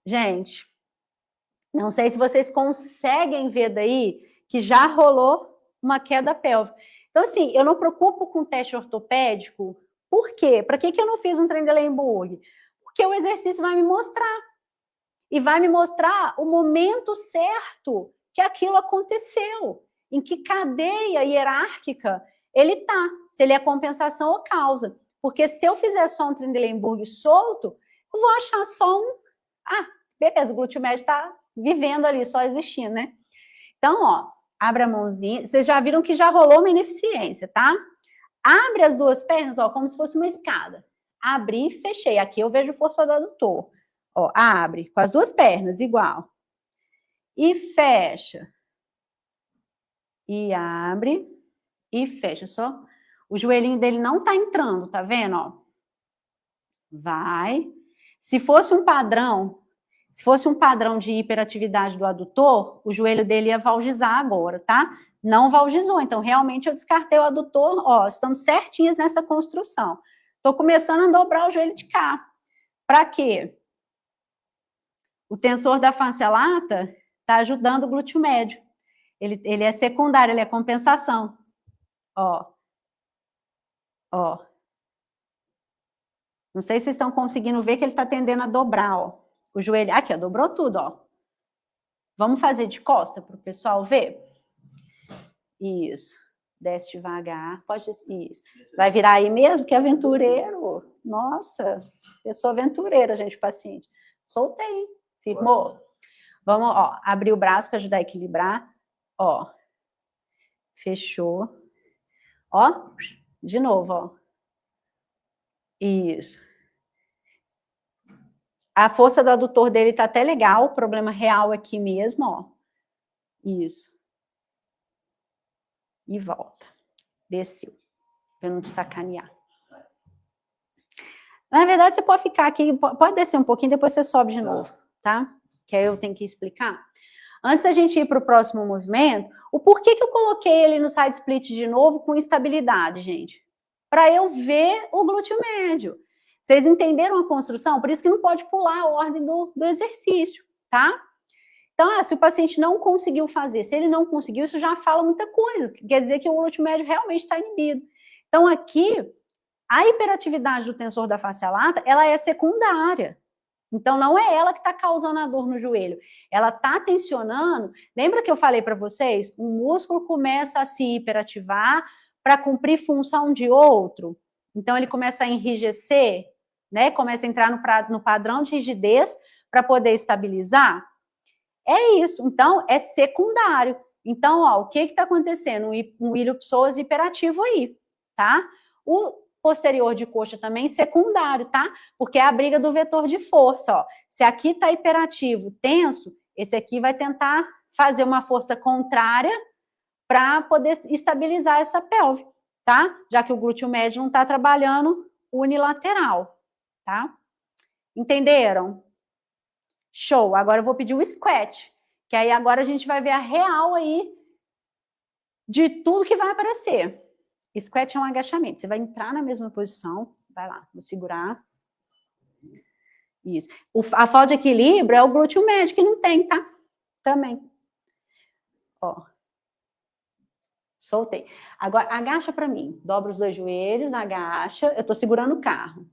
Gente, não sei se vocês conseguem ver daí que já rolou uma queda pélvica. Então, assim, eu não preocupo com teste ortopédico. Por quê? Para que eu não fiz um Trendelenburg? Porque o exercício vai me mostrar. E vai me mostrar o momento certo que aquilo aconteceu. Em que cadeia hierárquica ele está. Se ele é compensação ou causa. Porque se eu fizer só um Trendelenburg solto, eu vou achar só um... Ah, beleza, o glúteo médio está vivendo ali, só existindo, né? Então, ó, abre a mãozinha. Vocês já viram que já rolou uma ineficiência, tá? Abre as duas pernas, ó, como se fosse uma escada. Abri e fechei. Aqui eu vejo força do adutor. Ó, abre com as duas pernas, igual. E fecha. E abre e fecha. Só o joelhinho dele não tá entrando, tá vendo, ó? Vai. Se fosse um padrão de hiperatividade do adutor, o joelho dele ia valgizar agora, tá? Não valgizou. Então, realmente, eu descartei o adutor. Ó, estamos certinhas nessa construção. Tô começando a dobrar o joelho de cá. Para quê? O tensor da face lata está ajudando o glúteo médio. Ele é secundário, ele é compensação. Ó. Ó. Não sei se vocês estão conseguindo ver que ele está tendendo a dobrar, ó. O joelho. Aqui, ó, dobrou tudo, ó. Vamos fazer de costa para o pessoal ver? Isso. Desce devagar. Pode isso. Vai virar aí mesmo, que é aventureiro. Nossa, pessoa aventureira, gente, paciente. Soltei. Firmou? Vamos, ó, abrir o braço para ajudar a equilibrar. Ó. Fechou. Ó, de novo, ó. Isso. A força do adutor dele tá até legal, o problema real aqui mesmo, ó. Isso. E volta. Desceu. Pra não te sacanear. Na verdade, você pode ficar aqui, pode descer um pouquinho, depois você sobe de novo, tá? Que aí eu tenho que explicar. Antes da gente ir para o próximo movimento, o porquê que eu coloquei ele no side split de novo com instabilidade, gente? Para eu ver o glúteo médio. Vocês entenderam a construção? Por isso que não pode pular a ordem do exercício, tá? Então, se o paciente não conseguiu fazer, se ele não conseguiu, isso já fala muita coisa. Quer dizer que o glúteo médio realmente está inibido. Então, aqui, a hiperatividade do tensor da face lata, ela é secundária. Então, não é ela que está causando a dor no joelho. Ela está tensionando. Lembra que eu falei para vocês? O músculo começa a se hiperativar para cumprir função de outro. Então, ele começa a enrijecer, né? Começa a entrar no padrão de rigidez para poder estabilizar. É isso. Então, é secundário. Então, ó, o que está acontecendo? Um ilho-psoas hiperativo aí, tá? O posterior de coxa também secundário, tá? Porque é a briga do vetor de força, ó. Se aqui está hiperativo, tenso, esse aqui vai tentar fazer uma força contrária para poder estabilizar essa pelve, tá? Já que o glúteo médio não está trabalhando unilateral, tá? Entenderam? Show! Agora eu vou pedir o squat, que aí agora a gente vai ver a real aí de tudo que vai aparecer. Squat é um agachamento. Você vai entrar na mesma posição. Vai lá, vou segurar. Isso. A falta de equilíbrio é o glúteo médio, que não tem, tá? Também. Ó. Soltei. Agora, agacha para mim. Dobra os dois joelhos, agacha. Eu tô segurando o carro.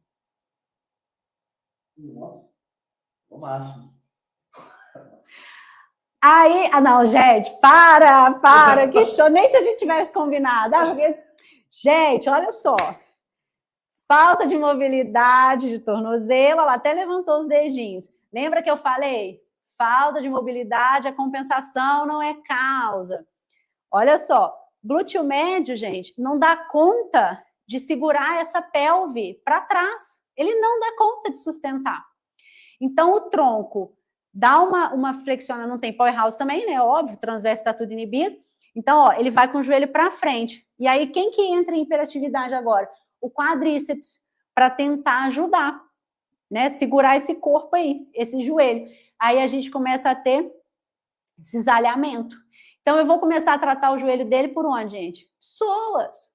Nossa. O máximo. Aí, não, gente, para, que show. Nem se a gente tivesse combinado. Gente, olha só. Falta de mobilidade de tornozelo, ela até levantou os dedinhos. Lembra que eu falei? Falta de mobilidade, a compensação não é causa. Olha só, glúteo médio, gente, não dá conta de segurar essa pelve para trás. Ele não dá conta de sustentar. Então, o tronco dá uma flexiona, não tem powerhouse também, né? Óbvio, o transverso está tudo inibido. Então, ó, ele vai com o joelho para frente. E aí, quem que entra em hiperatividade agora? O quadríceps, para tentar ajudar, né? Segurar esse corpo aí, esse joelho. Aí a gente começa a ter cisalhamento. Então, eu vou começar a tratar o joelho dele por onde, gente? Psoas.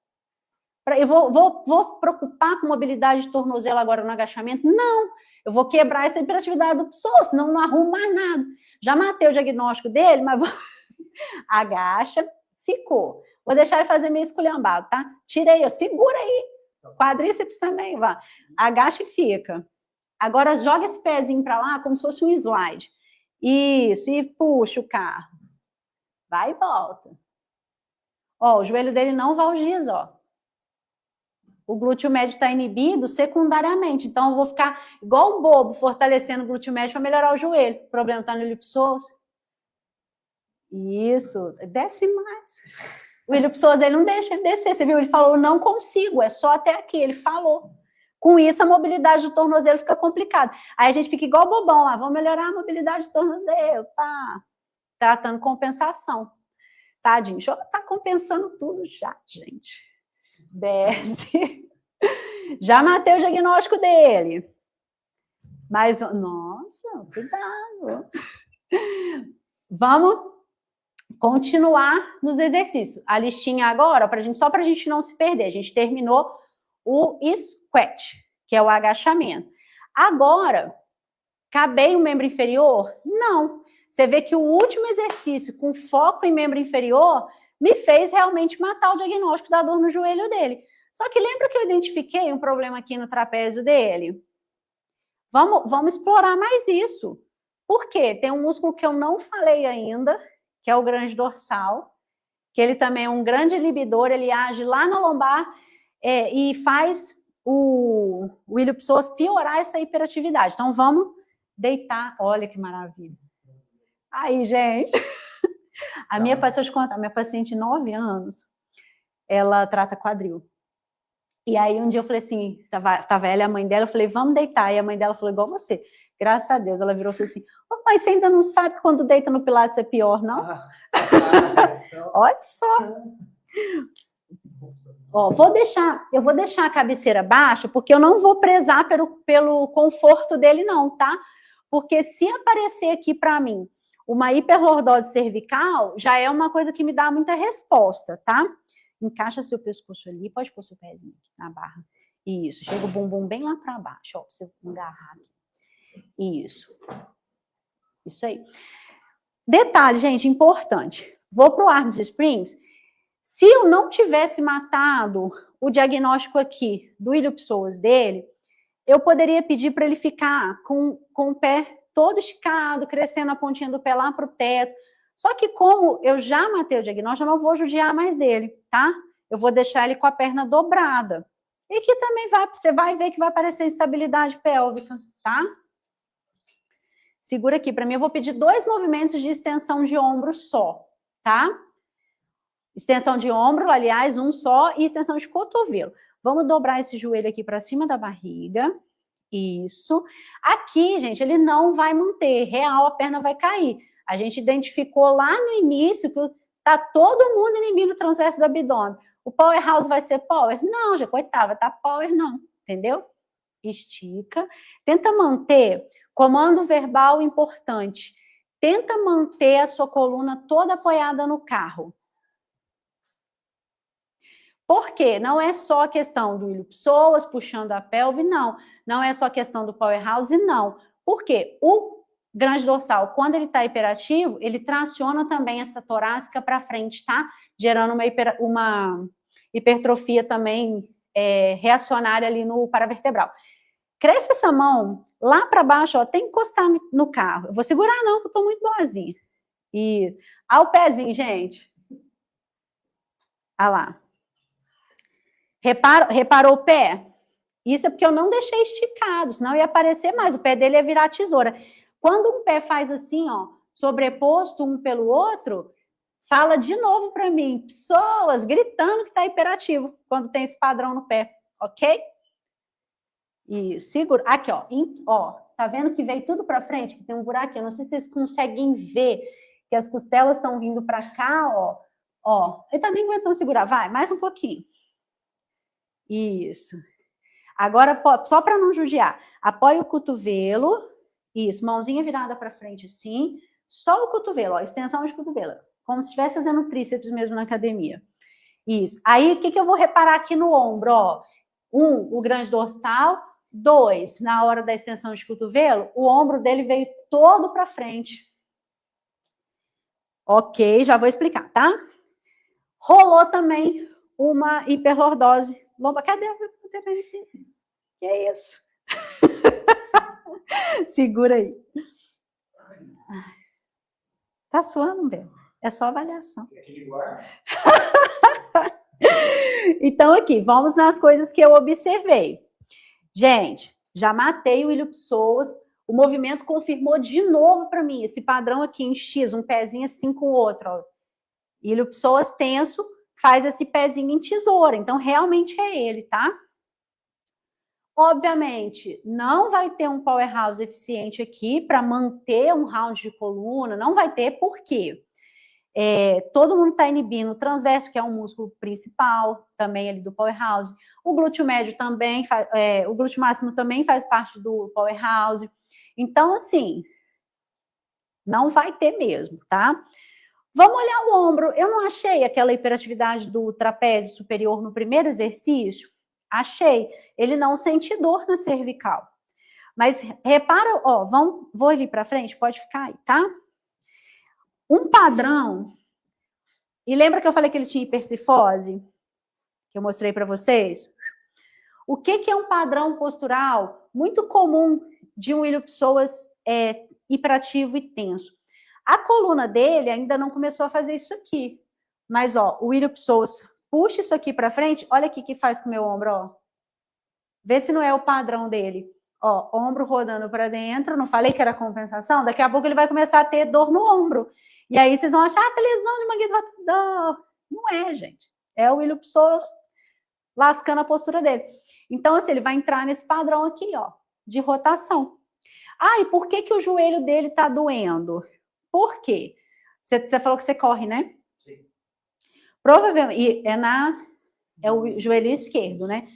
Eu vou preocupar com mobilidade de tornozelo agora no agachamento? Não. Eu vou quebrar essa hiperatividade do psoas, senão não arrumo mais nada. Já matei o diagnóstico dele, mas vou... Agacha, ficou. Vou deixar ele fazer meio esculhambado, tá? Tirei, ó, segura aí. Quadríceps também, vai. Agacha e fica. Agora, joga esse pezinho para lá como se fosse um slide. Isso, e puxa o carro. Vai e volta. Ó, o joelho dele não valgiza, ó. O glúteo médio está inibido secundariamente. Então, eu vou ficar igual um bobo, fortalecendo o glúteo médio para melhorar o joelho. O problema está no ilipsoas. Isso, desce mais. O ilipsoas, ele não deixa ele descer. Você viu? Ele falou, não consigo, é só até aqui. Ele falou. Com isso, a mobilidade do tornozelo fica complicada. Aí a gente fica igual bobão lá. Vamos melhorar a mobilidade do tornozelo. Pá. Tratando compensação. Tadinho. Tá compensando tudo já, gente. Desce. Já matei o diagnóstico dele. Mas, nossa, cuidado. Vamos continuar nos exercícios. A listinha agora, só para a gente não se perder. A gente terminou o squat, que é o agachamento. Agora, cabei o membro inferior? Não. Você vê que o último exercício com foco em membro inferior me fez realmente matar o diagnóstico da dor no joelho dele. Só que lembra que eu identifiquei um problema aqui no trapézio dele? Vamos explorar mais isso. Por quê? Tem um músculo que eu não falei ainda, que é o grande dorsal, que ele também é um grande inibidor, ele age lá na lombar e faz o ilipsoas piorar essa hiperatividade. Então, vamos deitar. Olha que maravilha. Aí, gente, deixa eu te contar, minha paciente de 9 anos, ela trata quadril. E aí, um dia eu falei assim, tava ela e a mãe dela, eu falei, vamos deitar. E a mãe dela falou, igual você. Graças a Deus, ela virou e falou assim, oh, mas você ainda não sabe que quando deita no Pilates é pior, não? Então... Olha só. Ó, eu vou deixar a cabeceira baixa, porque eu não vou prezar pelo conforto dele, não, tá? Porque se aparecer aqui para mim uma hiperlordose cervical, já é uma coisa que me dá muita resposta, tá? Encaixa seu pescoço ali, pode pôr seu pezinho aqui na barra. Isso, chega o bumbum bem lá para baixo, ó, pra você agarrar aqui. Isso. Isso aí. Detalhe, gente, importante. Vou pro arms springs. Se eu não tivesse matado o diagnóstico aqui do ilipsoas dele, eu poderia pedir para ele ficar com o pé todo esticado, crescendo a pontinha do pé lá para o teto. Só que como eu já matei o diagnóstico, eu não vou judiar mais dele, tá? Eu vou deixar ele com a perna dobrada. E que também você vai ver que vai aparecer instabilidade pélvica, tá? Segura aqui. Para mim, eu vou pedir 2 movimentos de extensão de ombro só, tá? Extensão de ombro, aliás, um só, e extensão de cotovelo. Vamos dobrar esse joelho aqui para cima da barriga. Isso. Aqui, gente, ele não vai manter. Real, a perna vai cair. A gente identificou lá no início que tá todo mundo inibindo o transverso do abdômen. O powerhouse vai ser power? Não, já coitava, tá power não, entendeu? Estica. Tenta manter, comando verbal importante. Tenta manter a sua coluna toda apoiada no carro. Por quê? Não é só a questão do ilipsoas puxando a pelve, não. Não é só a questão do powerhouse, não. Por quê? O grande dorsal, quando ele está hiperativo, ele traciona também essa torácica para frente, tá? Gerando uma hipertrofia também reacionária ali no paravertebral. Cresce essa mão lá para baixo, ó, tem que encostar no carro. Eu vou segurar não, porque eu tô muito boazinha. E ao pezinho, gente. Olha lá. Reparou o pé? Isso é porque eu não deixei esticado, senão ia aparecer mais. O pé dele ia virar tesoura. Quando um pé faz assim, ó, sobreposto um pelo outro, fala de novo para mim, pessoas gritando que está hiperativo quando tem esse padrão no pé, ok? E segura. Aqui, ó, tá vendo que veio tudo para frente? Que tem um buraquinho. Não sei se vocês conseguem ver que as costelas estão vindo para cá, ó. Ele tá nem aguentando segurar. Vai, mais um pouquinho. Isso. Agora, só para não judiar, apoia o cotovelo. Isso, mãozinha virada para frente assim. Só o cotovelo, ó, extensão de cotovelo. Como se estivesse fazendo tríceps mesmo na academia. Isso. Aí, o que eu vou reparar aqui no ombro, ó? 1, o grande dorsal. 2, na hora da extensão de cotovelo, o ombro dele veio todo para frente. Ok, já vou explicar, tá? Rolou também uma hiperlordose lombar. Cadê Que é isso? Segura aí. Tá suando, Bel? É só avaliação. Então, aqui, vamos nas coisas que eu observei. Gente, já matei o ilho-psoas. O movimento confirmou de novo para mim esse padrão aqui em X, um pezinho assim com o outro. Ó. Ilho-psoas tenso faz esse pezinho em tesoura. Então, realmente é ele, tá? Obviamente, não vai ter um powerhouse eficiente aqui para manter um round de coluna. Não vai ter, por quê? Todo mundo está inibindo o transverso, que é um músculo principal, também ali do powerhouse. O glúteo médio também, o glúteo máximo também faz parte do powerhouse. Então, assim, não vai ter mesmo, tá? Vamos olhar o ombro. Eu não achei aquela hiperatividade do trapézio superior no primeiro exercício? Achei. Ele não sente dor na cervical. Mas repara, ó, vou ali para frente, pode ficar aí, tá? Um padrão, e lembra que eu falei que ele tinha hipercifose? Que eu mostrei para vocês? O que é um padrão postural muito comum de um ilho-psoas hiperativo e tenso? A coluna dele ainda não começou a fazer isso aqui. Mas, ó, o ilho-psoas puxa isso aqui para frente, olha aqui o que faz com o meu ombro, ó. Vê se não é o padrão dele. Ó, ombro rodando para dentro, não falei que era compensação? Daqui a pouco ele vai começar a ter dor no ombro. E aí vocês vão achar, tá lesão de manguito rotador. Não é, gente. É o ilho-psoas lascando a postura dele. Então, assim, ele vai entrar nesse padrão aqui, ó, de rotação. Ah, e por que o joelho dele tá doendo? Por quê? Você falou que você corre, né? Sim. Provavelmente, é o joelho esquerdo, né?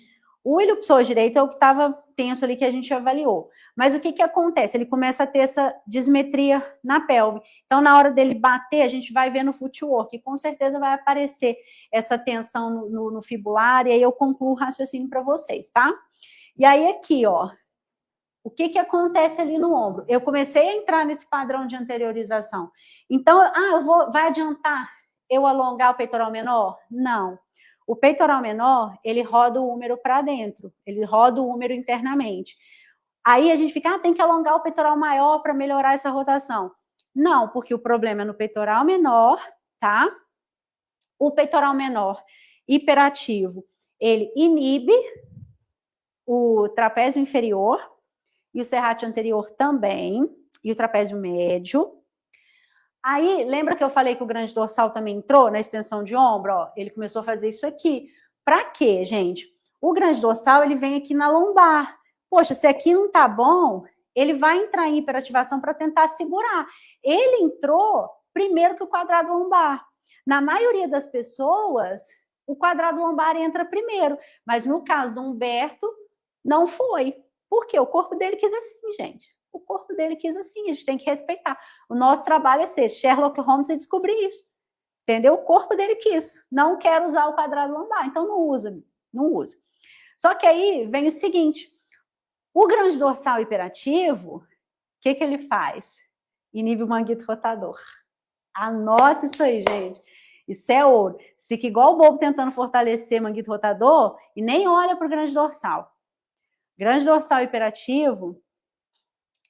O ilho-psoas direito é o que estava tenso ali que a gente avaliou. Mas o que acontece? Ele começa a ter essa dismetria na pelve. Então, na hora dele bater, a gente vai ver no footwork, e com certeza vai aparecer essa tensão no fibular, e aí eu concluo o raciocínio para vocês, tá? E aí aqui, ó, o que acontece ali no ombro? Eu comecei a entrar nesse padrão de anteriorização. Então, vai adiantar eu alongar o peitoral menor? Não. O peitoral menor, ele roda o úmero para dentro, ele roda o úmero internamente. Aí a gente fica, tem que alongar o peitoral maior para melhorar essa rotação. Não, porque o problema é no peitoral menor, tá? O peitoral menor hiperativo, ele inibe o trapézio inferior e o serrátil anterior também, e o trapézio médio. Aí, lembra que eu falei que o grande dorsal também entrou na extensão de ombro? Ó, ele começou a fazer isso aqui. Para quê, gente? O grande dorsal, ele vem aqui na lombar. Poxa, se aqui não tá bom, ele vai entrar em hiperativação para tentar segurar. Ele entrou primeiro que o quadrado lombar. Na maioria das pessoas, o quadrado lombar entra primeiro. Mas no caso do Humberto, não foi. Por quê? O corpo dele quis assim, gente. O corpo dele quis assim, a gente tem que respeitar. O nosso trabalho é ser Sherlock Holmes e descobrir isso. Entendeu? O corpo dele quis. Não quer usar o quadrado lombar, então não usa. Não usa. Só que aí vem o seguinte, o grande dorsal hiperativo, o que ele faz? Inibe o manguito rotador. Anota isso aí, gente. Isso é ouro. Fica igual o bobo tentando fortalecer o manguito rotador e nem olha para o grande dorsal. Grande dorsal hiperativo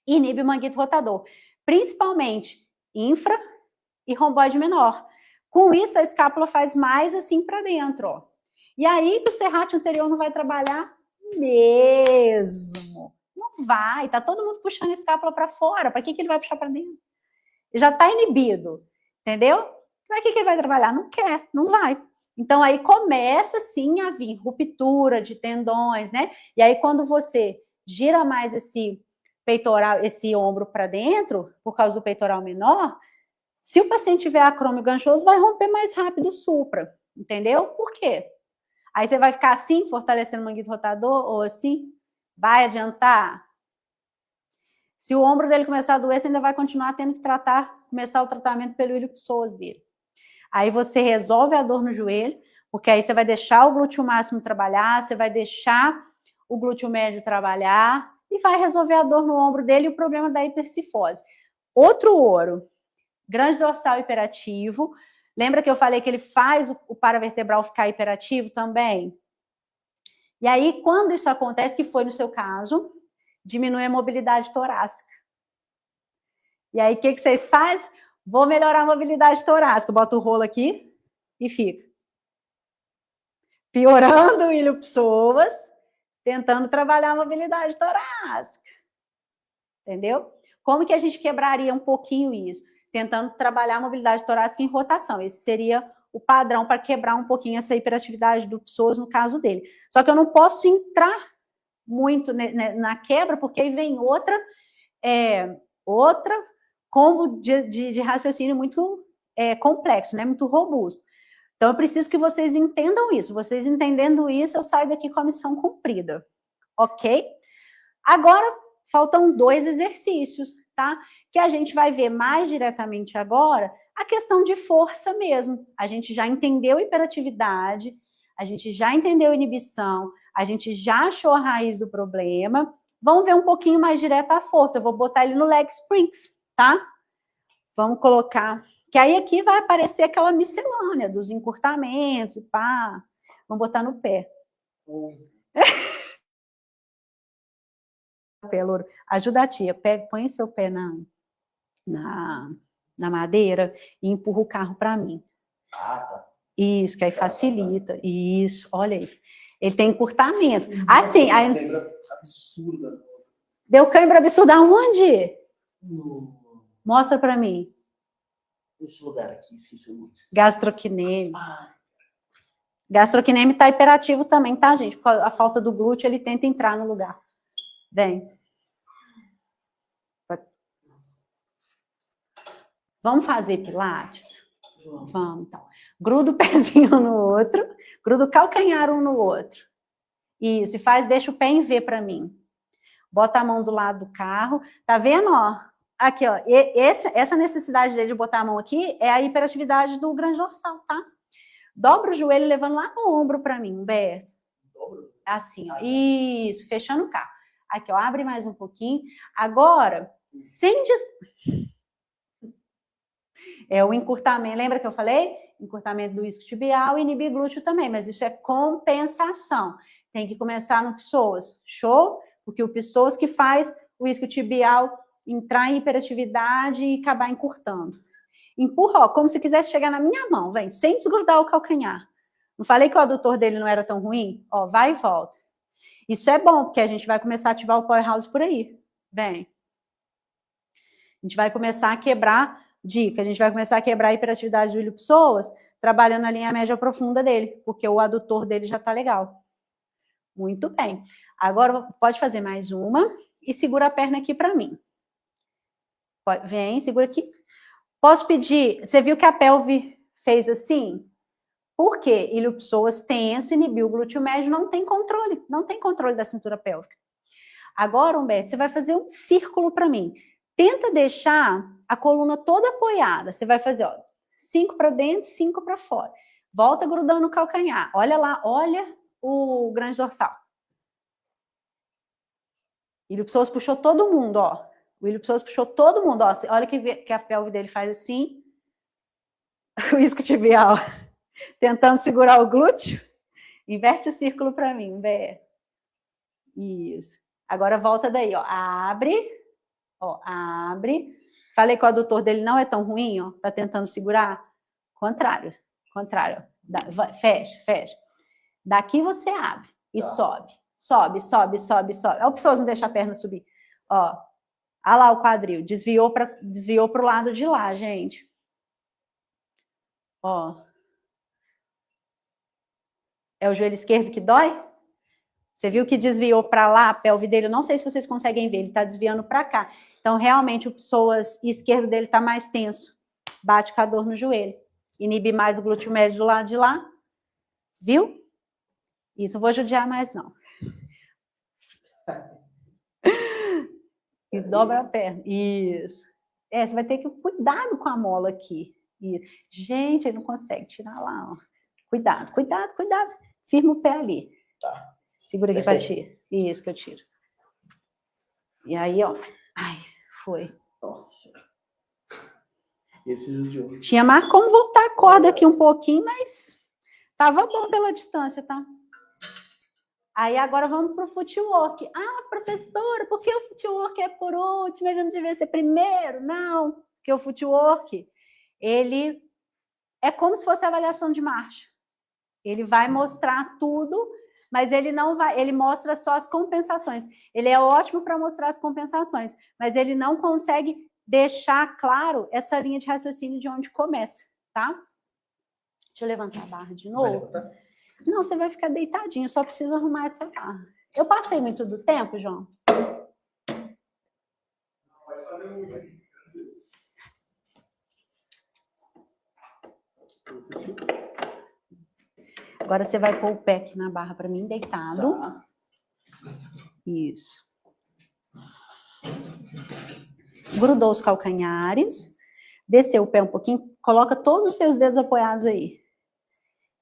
inibe o manguito rotador, principalmente infra e romboide menor. Com isso, a escápula faz mais assim para dentro, ó. E aí, o serrátil anterior não vai trabalhar mesmo. Não vai, tá todo mundo puxando a escápula para fora. Para que ele vai puxar para dentro? Ele já está inibido, entendeu? Para que ele vai trabalhar? Não quer, não vai. Então, aí começa, sim, a vir ruptura de tendões, né? E aí, quando você gira mais esse peitoral, esse ombro para dentro, por causa do peitoral menor, se o paciente tiver acrômio ganchoso, vai romper mais rápido o supra, entendeu? Por quê? Aí você vai ficar assim, fortalecendo o manguito rotador, ou assim, vai adiantar? Se o ombro dele começar a doer, você ainda vai continuar tendo que começar o tratamento pelo ilho-psoas dele. Aí você resolve a dor no joelho, porque aí você vai deixar o glúteo máximo trabalhar, você vai deixar o glúteo médio trabalhar, e vai resolver a dor no ombro dele e o problema da hipercifose. Outro ouro, grande dorsal hiperativo. Lembra que eu falei que ele faz o paravertebral ficar hiperativo também? E aí, quando isso acontece, que foi no seu caso, diminui a mobilidade torácica. E aí, o que vocês fazem? Vou melhorar a mobilidade torácica. Bota o rolo aqui e fica. Piorando o ilho-psoas, tentando trabalhar a mobilidade torácica. Entendeu? Como que a gente quebraria um pouquinho isso? Tentando trabalhar a mobilidade torácica em rotação. Esse seria o padrão para quebrar um pouquinho essa hiperatividade do psoas no caso dele. Só que eu não posso entrar muito na quebra, porque aí vem outra combo de raciocínio muito complexo, né? Muito robusto. Então, eu preciso que vocês entendam isso. Vocês entendendo isso, eu saio daqui com a missão cumprida. Ok? Agora, faltam 2 exercícios, tá? Que a gente vai ver mais diretamente agora a questão de força mesmo. A gente já entendeu hiperatividade, a gente já entendeu inibição, a gente já achou a raiz do problema. Vamos ver um pouquinho mais direto a força. Eu vou botar ele no leg springs, tá? Vamos colocar... Que aí aqui vai aparecer aquela miscelânea dos encurtamentos e pá. Vamos botar no pé. Pé, louro. Ajuda a tia. Põe seu pé na madeira e empurra o carro para mim. Tá. Isso, que aí facilita. Isso, olha aí. Ele tem encurtamento. Assim, aí... Cãibra absurda. Deu cãibra absurda aonde? Mostra para mim. Esse lugar aqui, esqueci o nome. Gastrocnêmio. Gastrocnêmio tá hiperativo também, tá, gente? Por a falta do glúteo, ele tenta entrar no lugar. Vem. Vamos fazer pilates? Vamos, então. Gruda o pezinho no outro, gruda o calcanhar um no outro. Isso, e deixa o pé em V para mim. Bota a mão do lado do carro. Tá vendo, ó? Aqui, ó. Essa necessidade dele de botar a mão aqui é a hiperatividade do grande dorsal, tá? Dobra o joelho levando lá no ombro para mim, Humberto. Dobro? Assim, ó. Isso, fechando o carro. Aqui, ó. Abre mais um pouquinho. Agora, sem... o encurtamento, lembra que eu falei? Encurtamento do isquiotibial e inibir glúteo também, mas isso é compensação. Tem que começar no psoas, show? Porque o psoas que faz o isquiotibial entrar em hiperatividade e acabar encurtando. Empurra, ó, como se quisesse chegar na minha mão, vem, sem desgrudar o calcanhar. Não falei que o adutor dele não era tão ruim? Ó, vai e volta. Isso é bom, porque a gente vai começar a ativar o powerhouse por aí. Vem. A gente vai começar a quebrar, dica, a gente vai começar a quebrar a hiperatividade do ilho-psoas, trabalhando a linha média profunda dele, porque o adutor dele já tá legal. Muito bem. Agora, pode fazer mais uma e segura a perna aqui para mim. Vem, segura aqui. Posso pedir... Você viu que a pelve fez assim? Por quê? Ilho-psoas tenso, inibiu o glúteo médio, não tem controle da cintura pélvica. Agora, Humberto, você vai fazer um círculo para mim. Tenta deixar a coluna toda apoiada. Você vai fazer, ó, 5 para dentro, 5 para fora. Volta grudando o calcanhar. Olha lá, olha o grande dorsal. Ilho-psoas puxou todo mundo, ó. O ilho-psoas puxou todo mundo, ó. Olha que a pelve dele faz assim. O isquiotibial tentando segurar o glúteo. Inverte o círculo para mim, Bé. Isso. Agora volta daí, ó. Abre. Ó, abre. Falei que o adutor dele não é tão ruim, ó. Tá tentando segurar. Contrário. Fecha. Daqui você abre e sobe. Sobe. A opção não deixa a perna subir. Ó. Olha lá o quadril. Desviou pro lado de lá, gente. Ó. É o joelho esquerdo que dói? Você viu que desviou para lá, a pelve dele, não sei se vocês conseguem ver, ele está desviando para cá. Então, realmente, o psoas esquerdo dele está mais tenso. Bate com a dor no joelho. Inibe mais o glúteo médio do lado de lá. Viu? Isso, não vou judiar mais, não. Isso, dobra a perna. Isso. Você vai ter que cuidado com a mola aqui. Isso. Gente, ele não consegue tirar lá, ó. Cuidado. Firma o pé ali. Tá. Segura aqui pra ti. Isso que eu tiro. E aí, ó. Ai, foi. Nossa. Esse judiou. Tinha mais como voltar a corda aqui um pouquinho, mas tava bom pela distância, tá? Aí agora vamos para o footwork. Ah, professora, por que o footwork é por último? Ele não devia ser primeiro? Não, porque o footwork, ele é como se fosse avaliação de marcha. Ele vai mostrar tudo, mas ele não vai, ele mostra só as compensações. Ele é ótimo para mostrar as compensações, mas ele não consegue deixar claro essa linha de raciocínio de onde começa, tá? Deixa eu levantar a barra de novo. Não, você vai ficar deitadinho, só preciso arrumar essa barra. Eu passei muito do tempo, João? Pode fazer muito. Agora você vai pôr o pé aqui na barra para mim, deitado. Tá. Isso. Grudou os calcanhares. Desceu o pé um pouquinho. Coloca todos os seus dedos apoiados aí.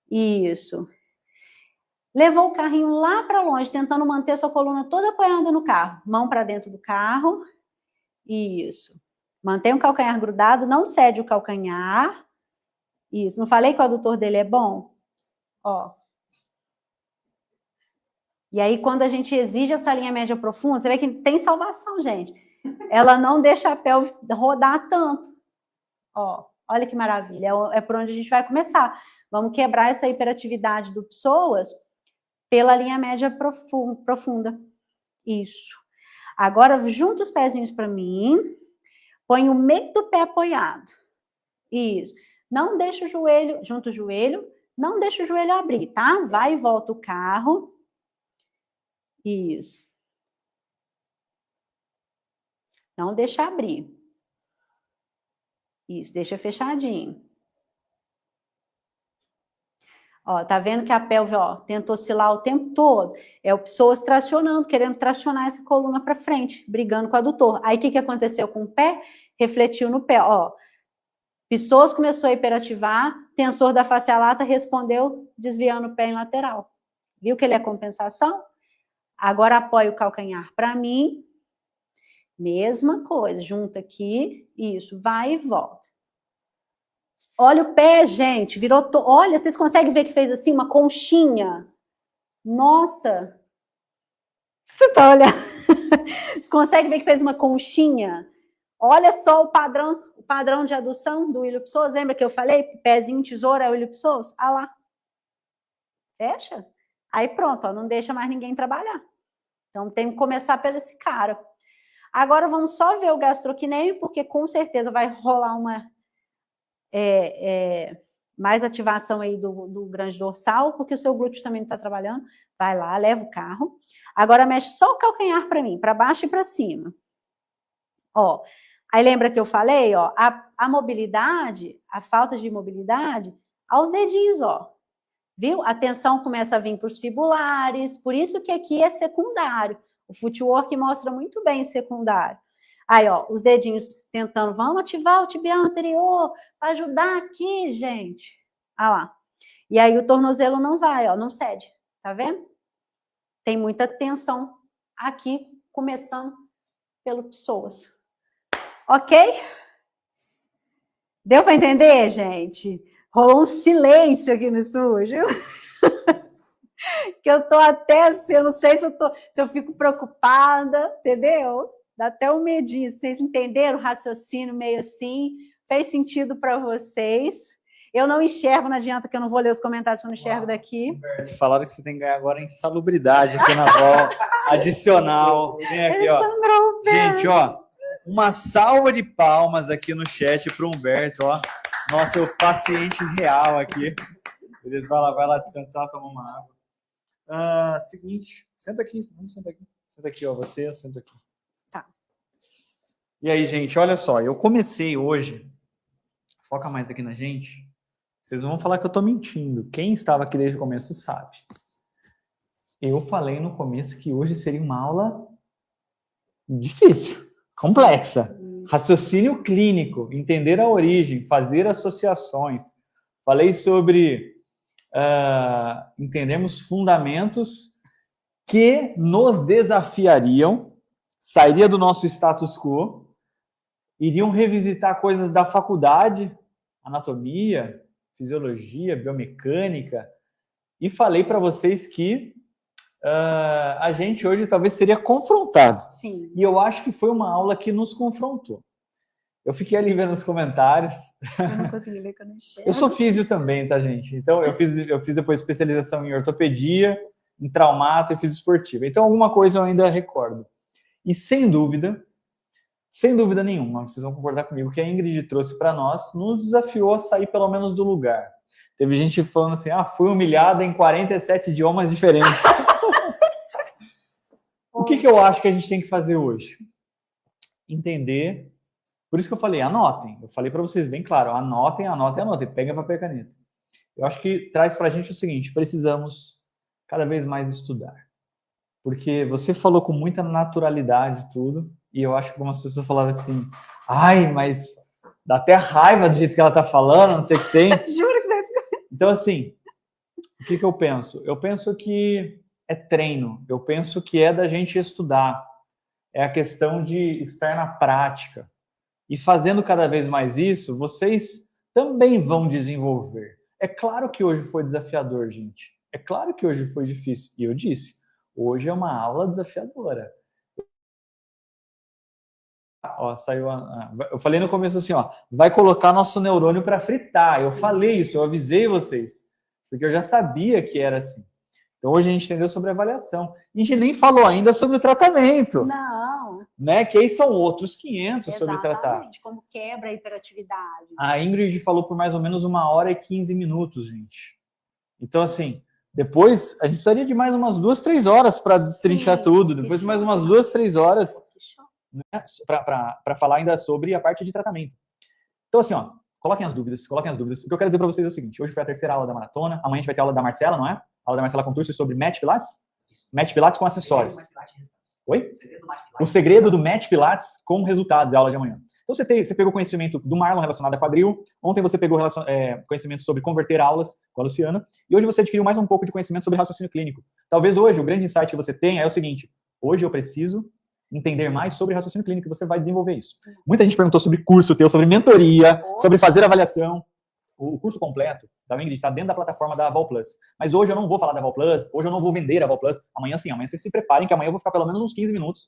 Isso. Levou o carrinho lá para longe, tentando manter sua coluna toda apoiada no carro. Mão para dentro do carro. Isso. Mantém o calcanhar grudado, não cede o calcanhar. Isso. Não falei que o adutor dele é bom? Ó. E aí, quando a gente exige essa linha média profunda, você vê que tem salvação, gente. Ela não deixa a pelve rodar tanto. Ó, olha que maravilha. É por onde a gente vai começar. Vamos quebrar essa hiperatividade do psoas pela linha média profunda. Isso. Agora, junta os pezinhos para mim. Põe o meio do pé apoiado. Isso. Não deixa o joelho, junta o joelho. Não deixa o joelho abrir, tá? Vai e volta o carro. Isso. Não deixa abrir. Isso, deixa fechadinho. Ó, tá vendo que a pelve, ó, tenta oscilar o tempo todo? É o psoas tracionando, querendo tracionar essa coluna para frente, brigando com o adutor. Aí, o que aconteceu com o pé? Refletiu no pé, ó. Psoas começou a hiperativar, tensor da face lata respondeu desviando o pé em lateral. Viu que ele é compensação? Agora apoia o calcanhar para mim. Mesma coisa, junta aqui, isso, vai e volta. Olha o pé, gente, virou... Olha, vocês conseguem ver que fez assim uma conchinha? Nossa! Você tá olhando? Vocês conseguem ver que fez uma conchinha? Olha só o padrão de adução do ilho-psoas. Lembra que eu falei? Pezinho, tesoura é o ilho-psoas? Ah lá. Fecha? Aí pronto, ó, não deixa mais ninguém trabalhar. Então tem que começar pelo esse cara. Agora vamos só ver o gastrocnêmio, porque com certeza vai rolar uma mais ativação aí do grande dorsal, porque o seu glúteo também não está trabalhando. Vai lá, leva o carro. Agora mexe só o calcanhar para mim, para baixo e para cima. Ó, aí lembra que eu falei, ó, a mobilidade, a falta de mobilidade, aos dedinhos, ó. Viu? A tensão começa a vir para os fibulares, por isso que aqui é secundário. O footwork mostra muito bem secundário. Aí, ó, os dedinhos tentando, vamos ativar o tibial anterior para ajudar aqui, gente. Ah lá. E aí o tornozelo não vai, ó, não cede. Tá vendo? Tem muita tensão aqui, começando pelo psoas. Ok? Deu para entender, gente? Rolou um silêncio aqui no estúdio. Que eu tô até assim, eu não sei se eu fico preocupada, entendeu? Dá até um medinho. Vocês entenderam o raciocínio meio assim? Fez sentido para vocês? Eu não enxergo, não adianta que eu não vou ler os comentários, eu não enxergo daqui. Humberto, falaram que você tem que ganhar agora insalubridade aqui na volta, adicional. Vem aqui, ó. Gente, ó, uma salva de palmas aqui no chat para o Humberto, ó. Nossa, o paciente real aqui. Beleza, vai lá descansar, tomar uma água. Seguinte, senta aqui, vamos sentar aqui. Senta aqui, ó, você, eu sento aqui. Tá. E aí, gente, olha só, eu comecei hoje, foca mais aqui na gente, vocês vão falar que eu tô mentindo. Quem estava aqui desde o começo sabe. Eu falei no começo que hoje seria uma aula difícil, complexa. Raciocínio clínico, entender a origem, fazer associações. Falei sobre entendermos fundamentos que nos desafiariam, sairia do nosso status quo, iriam revisitar coisas da faculdade, anatomia, fisiologia, biomecânica, e falei para vocês que a gente hoje talvez seria confrontado. Sim. E eu acho que foi uma aula que nos confrontou. Eu fiquei ali vendo os comentários. Eu não consegui ler que eu não enxergo. Eu sou físio também, tá, gente? Então, eu fiz depois especialização em ortopedia, em traumato e físio esportiva. Então, alguma coisa eu ainda recordo. E sem dúvida nenhuma, vocês vão concordar comigo, que a Ingrid trouxe para nós, nos desafiou a sair pelo menos do lugar. Teve gente falando assim, fui humilhada em 47 idiomas diferentes. O que eu acho que a gente tem que fazer hoje? Entender. Por isso que eu falei, anotem. Eu falei para vocês bem claro, anotem, pega papel e caneta. Eu acho que traz para a gente o seguinte, precisamos cada vez mais estudar. Porque você falou com muita naturalidade tudo, e eu acho que algumas pessoas falaram assim, mas dá até raiva do jeito que ela tá falando, não sei o que tem. Juro que deve. Então, assim, o que eu penso? Eu penso que é treino, eu penso que é da gente estudar, é a questão de estar na prática. E fazendo cada vez mais isso, vocês também vão desenvolver. É claro que hoje foi desafiador, gente. É claro que hoje foi difícil. E eu disse, hoje é uma aula desafiadora. Saiu eu falei no começo assim, vai colocar nosso neurônio para fritar. Eu falei isso, eu avisei vocês. Porque eu já sabia que era assim. Então, hoje a gente entendeu sobre avaliação. A gente nem falou ainda sobre o tratamento. Não. Né? Que aí são outros 500 sobre tratar. Exatamente, como quebra a hiperatividade. A Ingrid falou por mais ou menos 1h e 15 minutos, gente. Então, assim, depois a gente precisaria de mais umas 2, 3 horas para destrinchar tudo. Depois de mais umas 2, 3 horas, né, para falar ainda sobre a parte de tratamento. Então, assim, coloquem as dúvidas. O que eu quero dizer para vocês é o seguinte, hoje foi a terceira aula da maratona, amanhã a gente vai ter a aula da Marcela, não é? A aula da Marcela Contursi sobre Match Pilates? Match Pilates com acessórios. Oi? O segredo do Match Pilates com resultados, é a aula de amanhã. Então, você pegou conhecimento do Marlon relacionado a quadril, ontem você pegou conhecimento sobre converter aulas com a Luciana, e hoje você adquiriu mais um pouco de conhecimento sobre raciocínio clínico. Talvez hoje o grande insight que você tenha é o seguinte, hoje eu preciso entender mais sobre raciocínio clínico, e você vai desenvolver isso. Muita gente perguntou sobre curso teu, sobre mentoria, sobre fazer avaliação. O curso completo da Ingrid está dentro da plataforma da Val Plus. Mas hoje eu não vou falar da Val Plus, hoje eu não vou vender a Val Plus. Amanhã sim, amanhã vocês se preparem, que amanhã eu vou ficar pelo menos uns 15 minutos